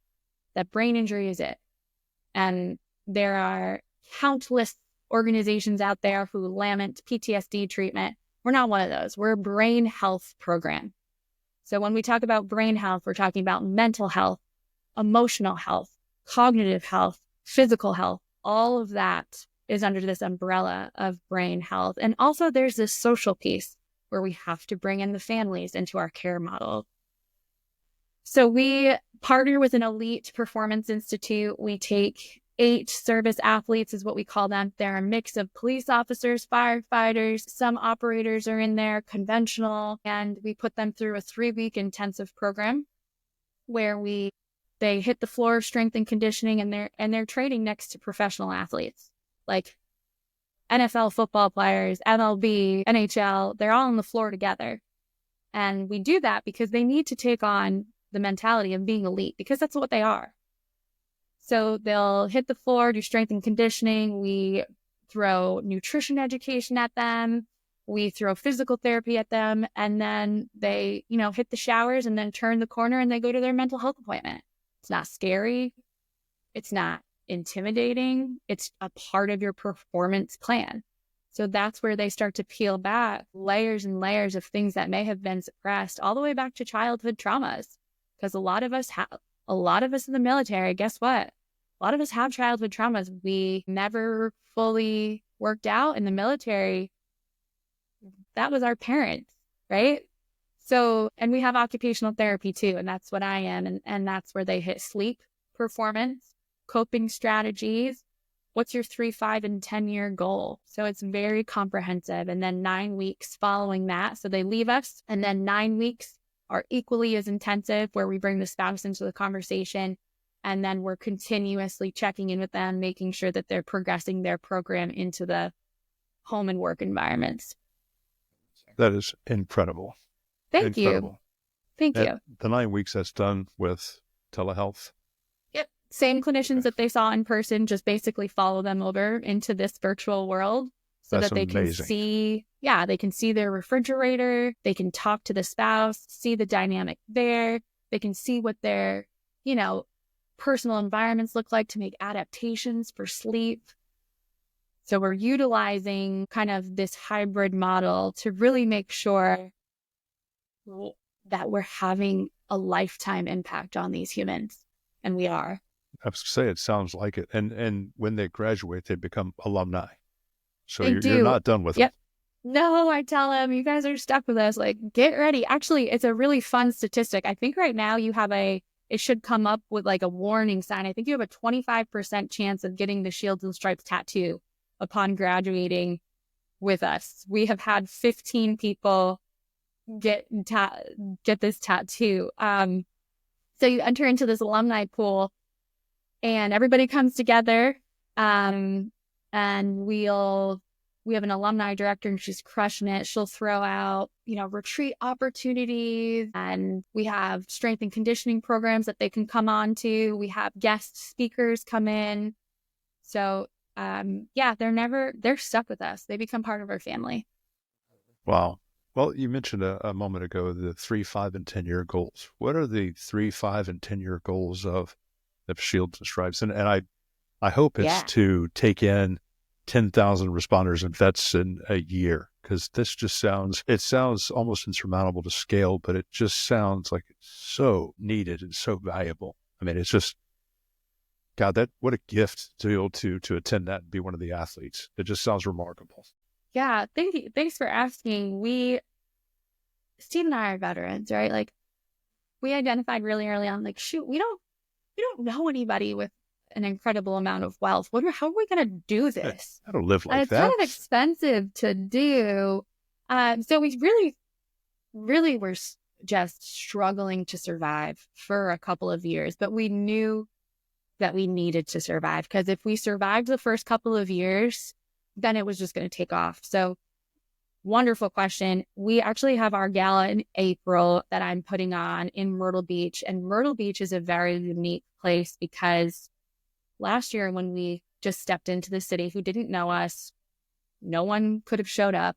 that brain injury is it. And there are countless organizations out there who lament PTSD treatment. We're not one of those. We're a brain health program. So when we talk about brain health, we're talking about mental health, emotional health, cognitive health, physical health. All of that is under this umbrella of brain health. And also there's this social piece where we have to bring in the families into our care model. So we partner with an elite performance institute. We take 8 service athletes is what we call them. They're a mix of police officers, firefighters, some operators are in there, conventional, and we put them through a 3-week intensive program where we they hit the floor, strength and conditioning, and they're training next to professional athletes like NFL football players, MLB, NHL. They're all on the floor together. And we do that because they need to take on the mentality of being elite, because that's what they are. So they'll hit the floor, do strength and conditioning. We throw nutrition education at them. We throw physical therapy at them. And then they, hit the showers and then turn the corner and they go to their mental health appointment. It's not scary. It's not intimidating. It's a part of your performance plan. So that's where they start to peel back layers and layers of things that may have been suppressed all the way back to childhood traumas. Because a lot of us in the military, guess what? A lot of us have childhood traumas we never fully worked out in the military. That was our parents, right? So, and we have occupational therapy too, and that's what I am. And that's where they hit sleep, performance, coping strategies. What's your 3, 5, and 10-year goal? So it's very comprehensive. And then 9 weeks following that. So they leave us, and then 9 weeks are equally as intensive, where we bring the spouse into the conversation. And then we're continuously checking in with them, making sure that they're progressing their program into the home and work environments.
That is incredible.
Thank you.
The 9 weeks, that's done with telehealth?
Yep. Same clinicians that they saw in person, just basically follow them over into this virtual world so
That's
that they
amazing.
they can see their refrigerator. They can talk to the spouse, see the dynamic there. They can see what their, personal environments look like to make adaptations for sleep. So we're utilizing kind of this hybrid model to really make sure that we're having a lifetime impact on these humans. And we are.
I was going to say, it sounds like it. And when they graduate, they become alumni. So
you're
not done with them.
No, I tell them, you guys are stuck with us. Like, get ready. Actually, it's a really fun statistic. I think right now you have it should come up with like a warning sign. I think you have a 25% chance of getting the Shields and Stripes tattoo upon graduating with us. We have had 15 people get this tattoo. So you enter into this alumni pool and everybody comes together. And we have an alumni director and she's crushing it. She'll throw out, retreat opportunities, and we have strength and conditioning programs that they can come on to. We have guest speakers come in. So, they're stuck with us. They become part of our family.
Wow. Well, you mentioned a moment ago the 3, 5, and 10-year goals. What are the 3, 5, and 10-year goals of Shields and Stripes? And I hope it's to take in 10,000 responders and vets in a year, because this just sounds almost insurmountable to scale, but it just sounds like it's so needed and so valuable. I mean, it's just, God, what a gift to be able to attend that and be one of the athletes. It just sounds remarkable.
Yeah, thank you. Thanks for asking. Steve and I are veterans, right? Like, we identified really early on, like, shoot, we don't know anybody with an incredible amount of wealth. How are we going to do this?
I don't live like
it's
that.
It's kind of expensive to do. So we really were just struggling to survive for a couple of years, but we knew that we needed to survive, because if we survived the first couple of years, then it was just going to take off. So, wonderful question. We actually have our gala in April that I'm putting on in Myrtle Beach. And Myrtle Beach is a very unique place because last year when we just stepped into the city, who didn't know us, no one could have showed up.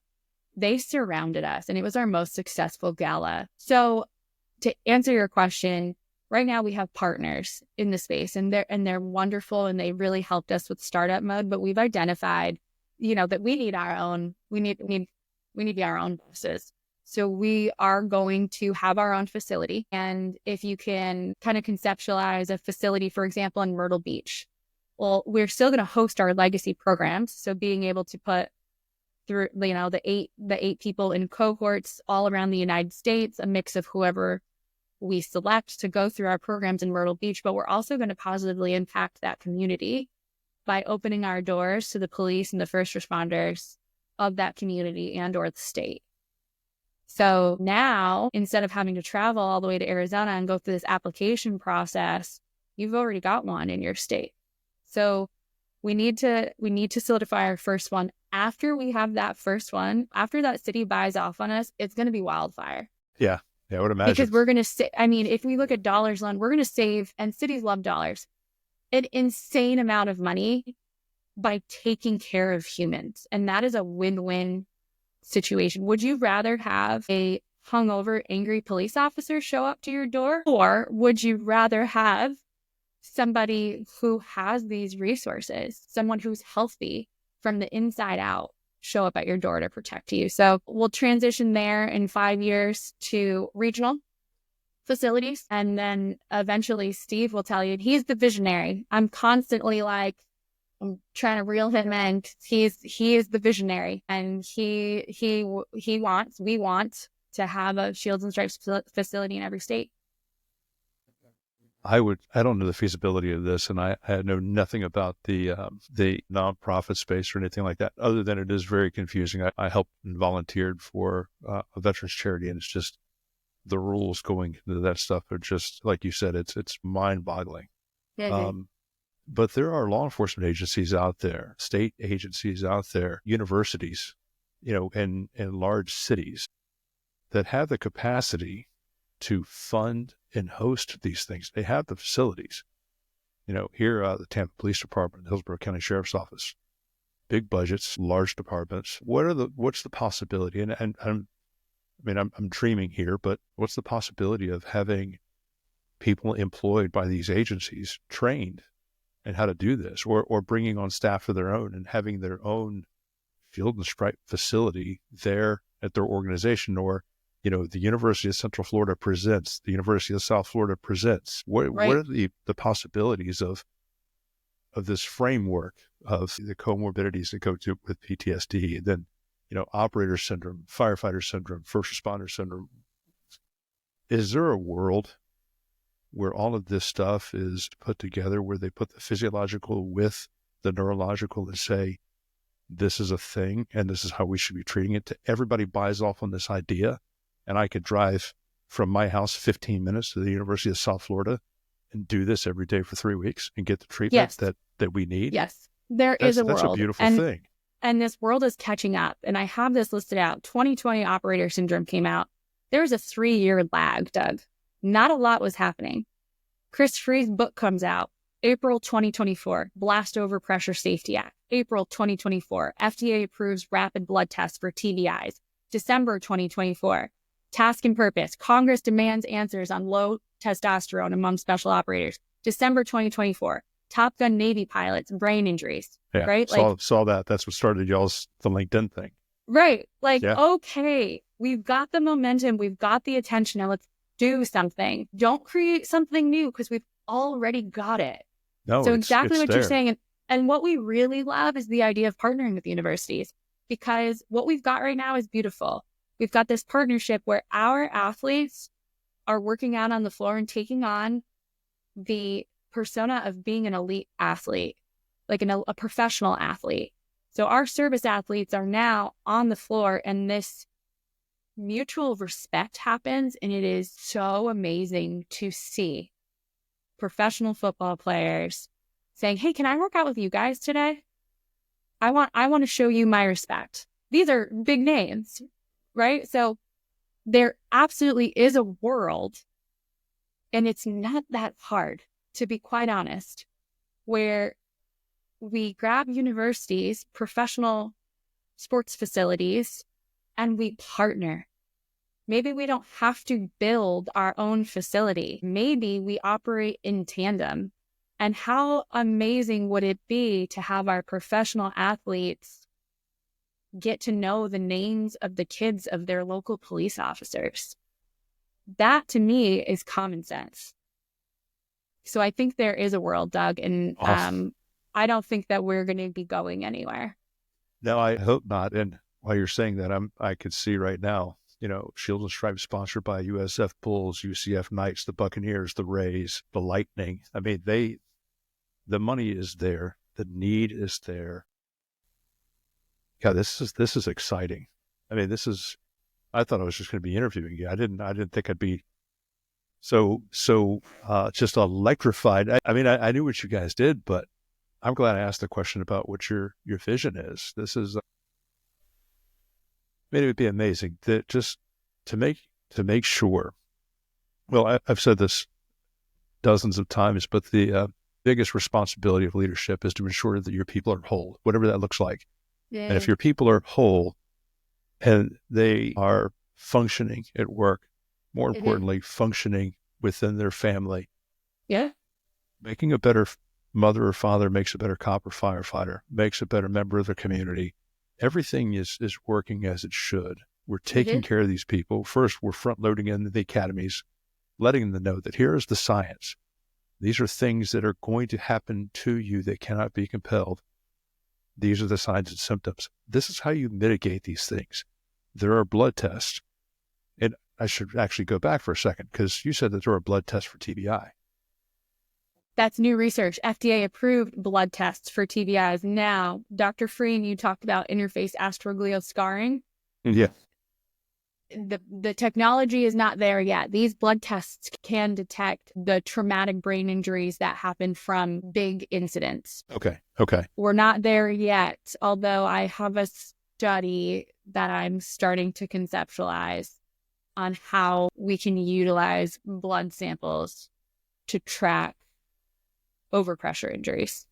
They surrounded us, and it was our most successful gala. So to answer your question, right now we have partners in the space, and they're wonderful, and they really helped us with startup mode. But we've identified, that we need to be our own bosses. So we are going to have our own facility. And if you can kind of conceptualize a facility, for example, in Myrtle Beach, well, we're still going to host our legacy programs. So being able to put through, the eight people in cohorts all around the United States, a mix of whoever we select to go through our programs in Myrtle Beach. But we're also going to positively impact that community by opening our doors to the police and the first responders of that community and or the state. So now, instead of having to travel all the way to Arizona and go through this application process, You've already got one in your state. So we need to solidify our first one. After we have that first one, after that city buys off on us, it's going to be wildfire.
Yeah. Yeah, I would imagine.
Because we're going to if we look at dollars alone, we're going to save, and cities love dollars, an insane amount of money by taking care of humans. And that is a win-win situation. Would you rather have a hungover, angry police officer show up to your door? Or would you rather have somebody who has these resources, someone who's healthy from the inside out, show up at your door to protect you? So we'll transition there in 5 years to regional facilities. And then eventually Steve will tell you, he's the visionary. I'm constantly like, I'm trying to reel him in. He is the visionary, and we want to have a Shields and Stripes facility in every state.
I don't know the feasibility of this, and I know nothing about the nonprofit space or anything like that, other than it is very confusing. I helped and volunteered for a veterans charity, and it's just the rules going into that stuff are just, like you said, it's mind-boggling.
Mm-hmm.
But there are law enforcement agencies out there, state agencies out there, universities, in large cities that have the capacity to fund and host these things. They have the facilities. Here, the Tampa Police Department, Hillsborough County Sheriff's Office, big budgets, large departments. What's the possibility? And I'm dreaming here, but what's the possibility of having people employed by these agencies trained and how to do this, or bringing on staff of their own and having their own Field and Stripe facility there at their organization, or, the University of Central Florida presents, the University of South Florida presents. What are the possibilities of this framework of the comorbidities that go with PTSD, and then, operator syndrome, firefighter syndrome, first responder syndrome? Is there a world where all of this stuff is put together, where they put the physiological with the neurological and say, this is a thing and this is how we should be treating it? Everybody buys off on this idea, and I could drive from my house 15 minutes to the University of South Florida and do this every day for 3 weeks and get the treatment that we need.
Yes, is a world.
That's a beautiful thing.
And this world is catching up. And I have this listed out. 2020 operator syndrome came out. There was a 3-year lag, Doug. Not a lot was happening. Chris Free's book comes out April 2024, Blast Over Pressure Safety Act. April 2024, FDA approves rapid blood tests for TBIs. December 2024, Task and Purpose. Congress demands answers on low testosterone among special operators. December 2024, Top Gun Navy pilots, brain injuries.
Yeah,
right?
Saw that. That's what started the LinkedIn thing.
Right. Okay, we've got the momentum. We've got the attention. Now let's do something. Don't create something new because we've already got it.
No,
so
it's
exactly what
there.
You're saying. And what we really love is the idea of partnering with universities, because what we've got right now is beautiful. We've got this partnership where our athletes are working out on the floor and taking on the persona of being an elite athlete, like a professional athlete. So our service athletes are now on the floor, and this mutual respect happens, and it is so amazing to see professional football players saying, hey, can I work out with you guys today? I want to show you my respect. These are big names, right? So there absolutely is a world, and it's not that hard, to be quite honest, where we grab universities, professional sports facilities, and we partner. Maybe we don't have to build our own facility. Maybe we operate in tandem. And how amazing would it be to have our professional athletes get to know the names of the kids of their local police officers? That, to me, is common sense. So I think there is a world, Doug, and
Awesome.
I don't think that we're going to be going anywhere.
No, I hope not. And while you're saying that, I could see right now, Shield and Stripes sponsored by USF Bulls, UCF Knights, the Buccaneers, the Rays, the Lightning. I mean, the money is there. The need is there. God, this is exciting. I mean, I thought I was just going to be interviewing you. I didn't think I'd be Just electrified. I knew what you guys did, but I'm glad I asked the question about what your vision is. This is, it would be amazing that just to make sure. Well, I've said this dozens of times, but the biggest responsibility of leadership is to ensure that your people are whole, whatever that looks like.
Yeah.
And if your people are whole and they are functioning at work, more importantly, functioning within their family, making a better mother or father makes a better cop or firefighter, makes a better member of the community. Everything is working as it should. We're taking care of these people. First, we're front loading in the academies, letting them know that here is the science. These are things that are going to happen to you that cannot be compelled. These are the signs and symptoms. This is how you mitigate these things. There are blood tests. And I should actually go back for a second because you said that there are blood tests for TBI.
That's new research. FDA approved blood tests for TBIs. Now, Dr. Freen, you talked about interface astroglial scarring.
Yeah.
The technology is not there yet. These blood tests can detect the traumatic brain injuries that happen from big incidents.
Okay.
We're not there yet, although I have a study that I'm starting to conceptualize on how we can utilize blood samples to track overpressure injuries.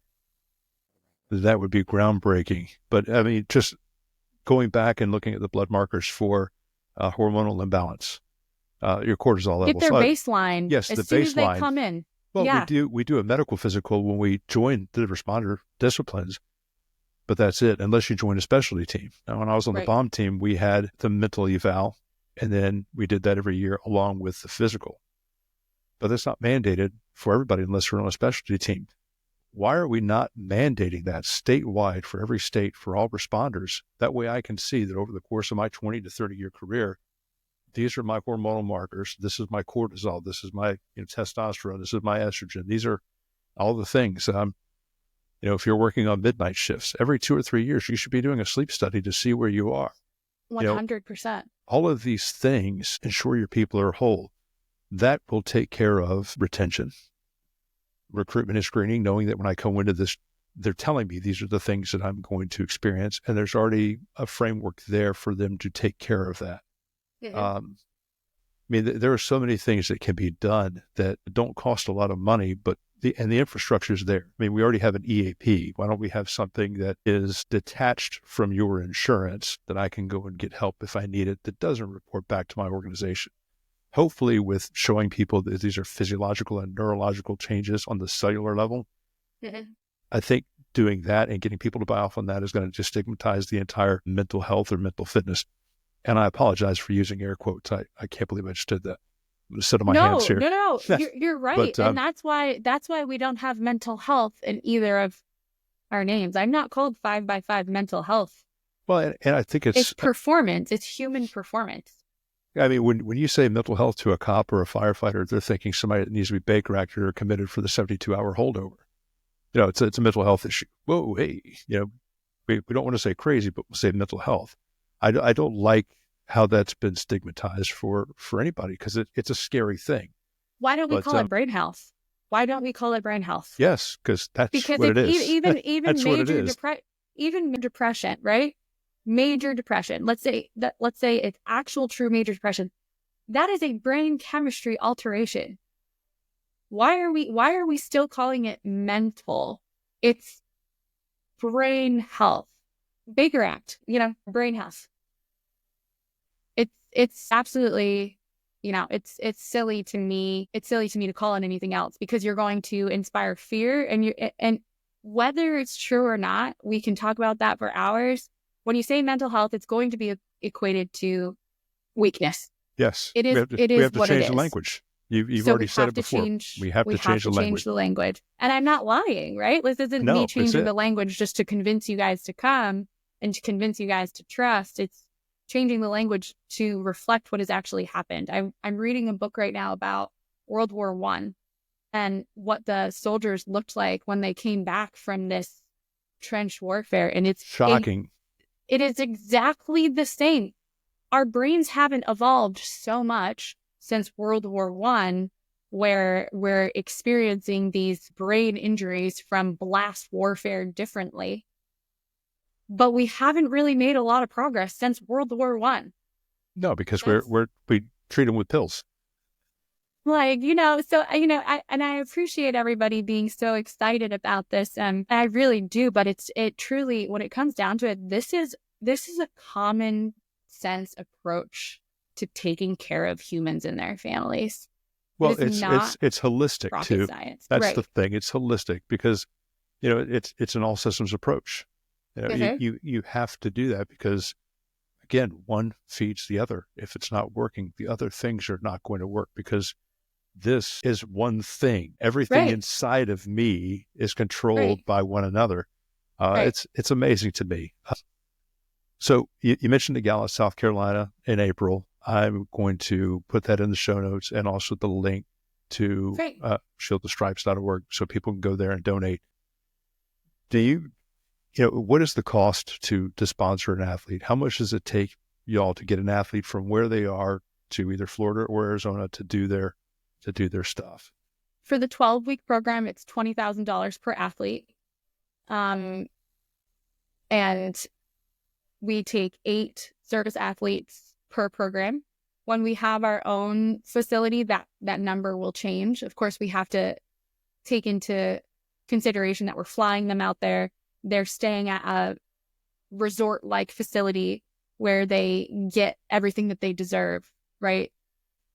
That would be groundbreaking. But I mean, just going back and looking at the blood markers for hormonal imbalance, your cortisol levels.
Get their baseline.
Yes,
as
the
soon
baseline.
As they come in.
Well, we do a medical physical when we join the responder disciplines, but that's it, unless you join a specialty team. Now, when I was on the bomb team, we had the mental eval, and then we did that every year along with the physical. But that's not mandated for everybody unless you're on a specialty team. Why are we not mandating that statewide for every state, for all responders? That way I can see that over the course of my 20 to 30-year career, these are my hormonal markers. This is my cortisol. This is my testosterone. This is my estrogen. These are all the things. If you're working on midnight shifts, every 2 or 3 years, you should be doing a sleep study to see where you are.
100%.
All of these things ensure your people are whole. That will take care of retention, recruitment and screening, knowing that when I go into this, they're telling me these are the things that I'm going to experience. And there's already a framework there for them to take care of that. There are so many things that can be done that don't cost a lot of money, but the infrastructure is there. We already have an EAP. Why don't we have something that is detached from your insurance that I can go and get help if I need it, that doesn't report back to my organization? Hopefully with showing people that these are physiological and neurological changes on the cellular level. I think doing that and getting people to buy off on that is going to destigmatize the entire mental health or mental fitness. And I apologize for using air quotes. I can't believe I just did that. I'm going to sit on my hands here.
No. You're right. But, and that's why we don't have mental health in either of our names. I'm not called 5x5 mental health.
Well, and I think it's
performance. It's human performance.
When you say mental health to a cop or a firefighter, they're thinking somebody that needs to be Baker acted or committed for the 72-hour holdover. It's a mental health issue. Whoa, hey, we don't want to say crazy, but we'll say mental health. I don't like how that's been stigmatized for anybody because it's a scary thing.
Why don't we call it brain health? Why don't we call it brain health?
Yes, because what it is.
Even even depression, right? Major depression. Let's say it's actual true major depression. That is a brain chemistry alteration. Why are we still calling it mental? It's brain health. Baker Act, brain health. It's absolutely, it's silly to me. It's silly to me to call it anything else because you're going to inspire fear and whether it's true or not, we can talk about that for hours. When you say mental health, it's going to be equated to weakness.
Yes.
It is.
We have to change the language. You've already said it before. We have to change the language.
And I'm not lying, right? This isn't me changing the language just to convince you guys to come and to convince you guys to trust. It's changing the language to reflect what has actually happened. I'm reading a book right now about World War I and what the soldiers looked like when they came back from this trench warfare. And it's
shocking.
It is exactly the same. Our brains haven't evolved so much since World War I where we're experiencing these brain injuries from blast warfare differently. But we haven't really made a lot of progress since World War I.
No, because we treat them with pills.
Like, so, I appreciate everybody being so excited about this. And I really do. But it truly, when it comes down to it, this is a common sense approach to taking care of humans and their families.
Well, it's holistic too.
Science.
That's
Right.
the thing. It's holistic because, it's an all systems approach. You have to do that because, again, one feeds the other. If it's not working, the other things are not going to work because this is one thing. Everything inside of me is controlled by one another. It's amazing to me. So you mentioned the gala, South Carolina in April. I'm going to put that in the show notes and also the link to shieldthestripes.org so people can go there and donate. What is the cost to sponsor an athlete? How much does it take y'all to get an athlete from where they are to either Florida or Arizona to do their stuff?
For the 12-week program, it's $20,000 per athlete. And we take 8 service athletes per program. When we have our own facility, that number will change. Of course, we have to take into consideration that we're flying them out there. They're staying at a resort-like facility where they get everything that they deserve, right?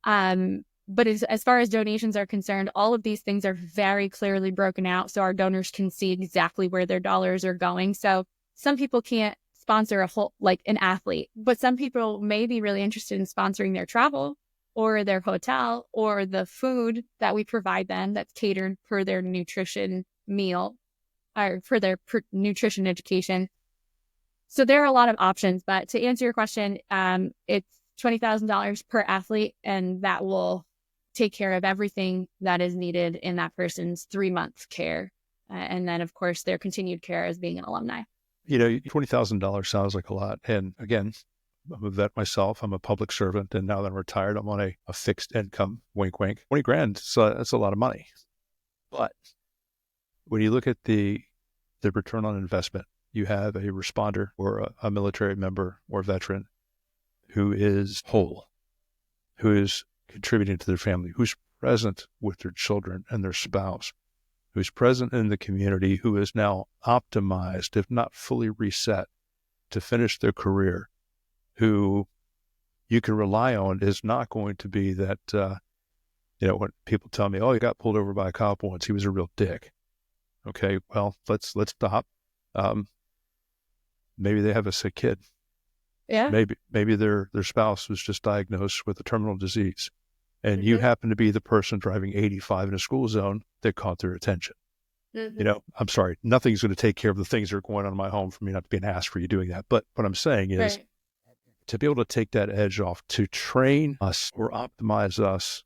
But as far as donations are concerned, all of these things are very clearly broken out so our donors can see exactly where their dollars are going. So some people can't sponsor an athlete, but some people may be really interested in sponsoring their travel or their hotel or the food that we provide them that's catered per their nutrition meal or for their nutrition education. So there are a lot of options, but to answer your question, it's $20,000 per athlete, and that will take care of everything that is needed in that person's 3-month care. And then, of course, their continued care as being an alumni.
$20,000 sounds like a lot. And again, I'm a vet myself. I'm a public servant. And now that I'm retired, I'm on a fixed income, wink, wink. 20 grand, so that's a lot of money. But when you look at the return on investment, you have a responder or a military member or veteran who is whole, who is contributing to their family, who's present with their children and their spouse, who's present in the community, who is now optimized, if not fully reset, to finish their career, who you can rely on is not going to be that, when people tell me, oh, he got pulled over by a cop once, he was a real dick. Okay, well, let's stop. Maybe they have a sick kid.
Yeah.
Maybe their spouse was just diagnosed with a terminal disease. And you happen to be the person driving 85 in a school zone that caught their attention. I'm sorry, nothing's going to take care of the things that are going on in my home for me not to be an ass for you doing that. But what I'm saying is to be able to take that edge off, to train us or optimize us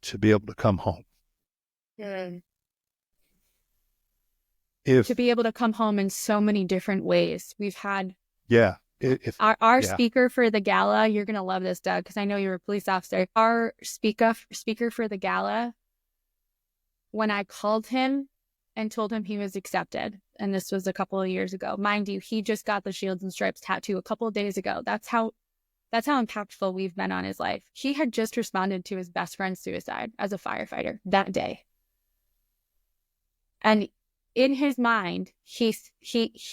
to be able to come home.
To be able to come home in so many different ways. We've had... Our speaker for the gala, you're going to love this, Doug, because I know you're a police officer. Our speaker for the gala, when I called him and told him he was accepted, and this was a couple of years ago, mind you, he just got the Shields and Stripes tattoo a couple of days ago. That's how impactful we've been on his life. He had just responded to his best friend's suicide as a firefighter that day. And in his mind, he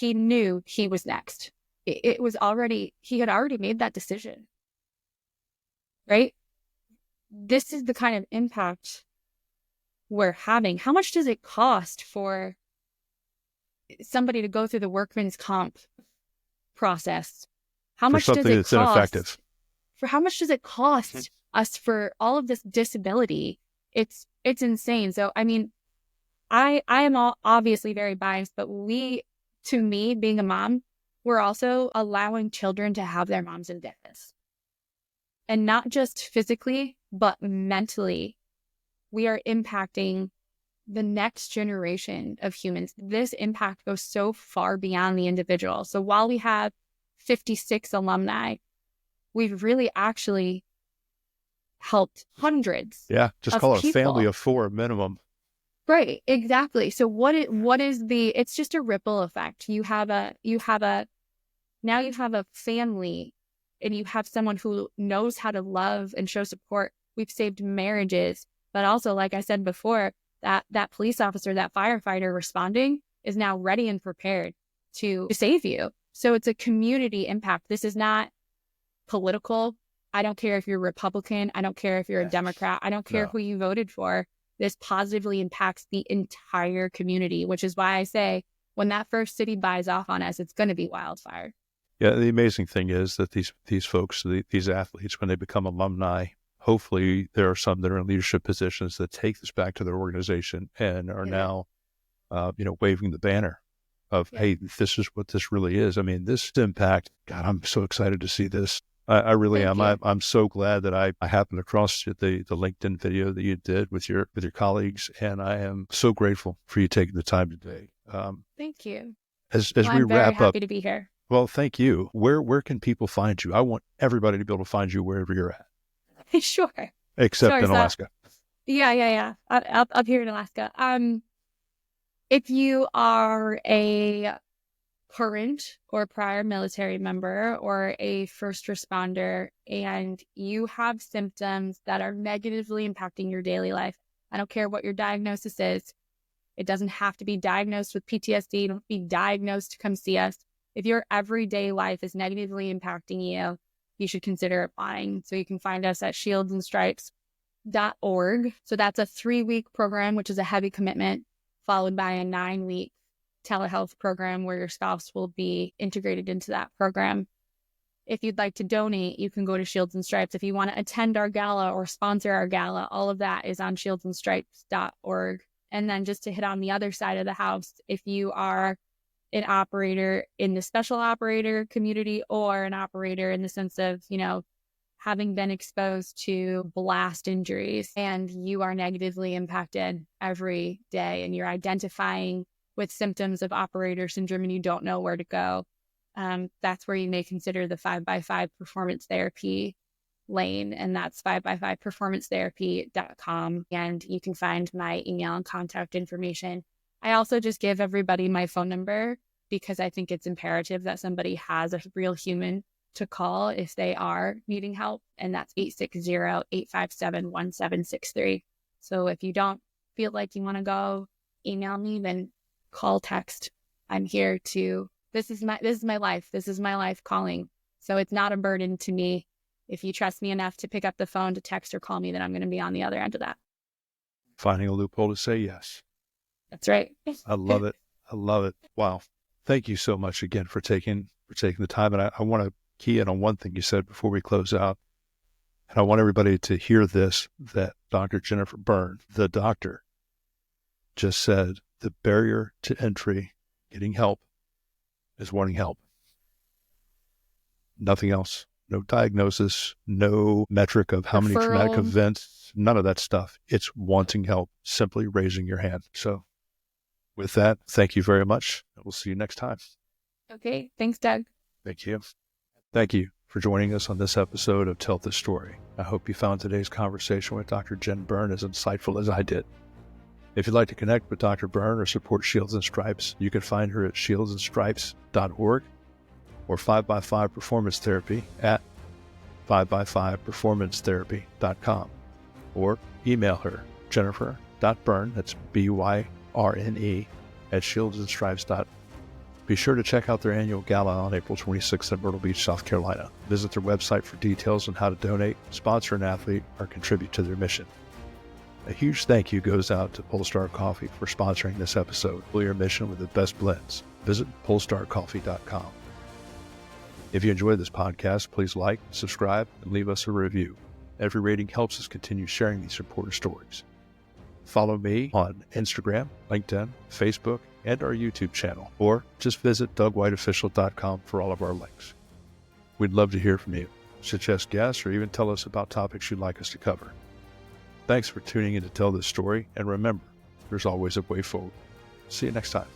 knew he was next. He had already made that decision, right? This is the kind of impact we're having. How much does it cost for somebody to go through the workman's comp process? How much does it cost?
Ineffective.
For how much does it cost us for all of this disability? It's insane. So, I mean, I am obviously very biased, but to me, being a mom, we're also allowing children to have their moms in fitness. And not just physically, but mentally. We are impacting the next generation of humans. This impact goes so far beyond the individual. So while we have 56 alumni, we've really actually helped hundreds.
Yeah, just
of
call it a
people.
family of 4 minimum.
Right, exactly. So what is it's just a ripple effect. Now you have a family, and you have someone who knows how to love and show support. We've saved marriages, but also, like I said before, that police officer, that firefighter responding is now ready and prepared to save you. So it's a community impact. This is not political. I don't care if you're Republican. I don't care if you're a Democrat. I don't care who you voted for. This positively impacts the entire community, which is why I say when that first city buys off on us, it's going to be wildfire.
Yeah, the amazing thing is that these folks, these athletes, when they become alumni, hopefully there are some that are in leadership positions that take this back to their organization and are now, waving the banner of, hey, this is what this really is. I mean, this impact, God, I'm so excited to see this. I really am. I'm so glad that I happened across the LinkedIn video that you did with your colleagues, and I am so grateful for you taking the time today.
Thank you.
As
I'm
we
very
wrap
happy
up,
to be here.
well, thank you. Where can people find you? I want everybody to be able to find you wherever you're at.
Sure.
Except in Alaska.
Yeah. Up here in Alaska. If you are a current or prior military member or a first responder and you have symptoms that are negatively impacting your daily life, I don't care what your diagnosis is. It doesn't have to be diagnosed with PTSD. You don't be diagnosed to come see us. If your everyday life is negatively impacting you, you should consider applying. So you can find us at shieldsandstripes.org. So that's a 3-week program, which is a heavy commitment, followed by a 9-week telehealth program where your spouse will be integrated into that program. If you'd like to donate, you can go to Shields and Stripes. If you want to attend our gala or sponsor our gala, all of that is on shieldsandstripes.org. And then just to hit on the other side of the house, if you are an operator in the special operator community or an operator in the sense of, having been exposed to blast injuries and you are negatively impacted every day and you're identifying with symptoms of operator syndrome and you don't know where to go, that's where you may consider the 5x5 performance therapy lane, and that's 5x5performancetherapy.com, and you can find my email and contact information. I also just give everybody my phone number because I think it's imperative that somebody has a real human to call if they are needing help, and that's 860-857-1763. So if you don't feel like you want to go email me, then call, text. I'm here to, this is my life. This is my life calling. So it's not a burden to me. If you trust me enough to pick up the phone, to text or call me, then I'm going to be on the other end of that.
Finding a loophole to say yes.
That's right.
I love it. I love it. Wow. Thank you so much again for taking the time. And I want to key in on one thing you said before we close out. And I want everybody to hear this, that Dr. Jennifer Byrne, the doctor, just said the barrier to entry, getting help, is wanting help. Nothing else. No diagnosis, no metric of how many traumatic events, none of that stuff. It's wanting help, simply raising your hand. So with that, thank you very much. We'll see you next time.
Okay. Thanks, Doug.
Thank you. Thank you for joining us on this episode of Tell This Story. I hope you found today's conversation with Dr. Jenn Byrne as insightful as I did. If you'd like to connect with Dr. Byrne or support Shields and Stripes, you can find her at shieldsandstripes.org or 5x5 Performance Therapy at 5x5performancetherapy.com, or email her, jennifer.byrne, that's Byrne, at shieldsandstripes.org. Be sure to check out their annual gala on April 26th in Myrtle Beach, South Carolina. Visit their website for details on how to donate, sponsor an athlete, or contribute to their mission. A huge thank you goes out to Polestar Coffee for sponsoring this episode. Fill your mission with the best blends. Visit polestarcoffee.com. If you enjoyed this podcast, please like, subscribe, and leave us a review. Every rating helps us continue sharing these important stories. Follow me on Instagram, LinkedIn, Facebook, and our YouTube channel, or just visit DougWhiteOfficial.com for all of our links. We'd love to hear from you. Suggest guests or even tell us about topics you'd like us to cover. Thanks for tuning in to Tell This Story, and remember, there's always a way forward. See you next time.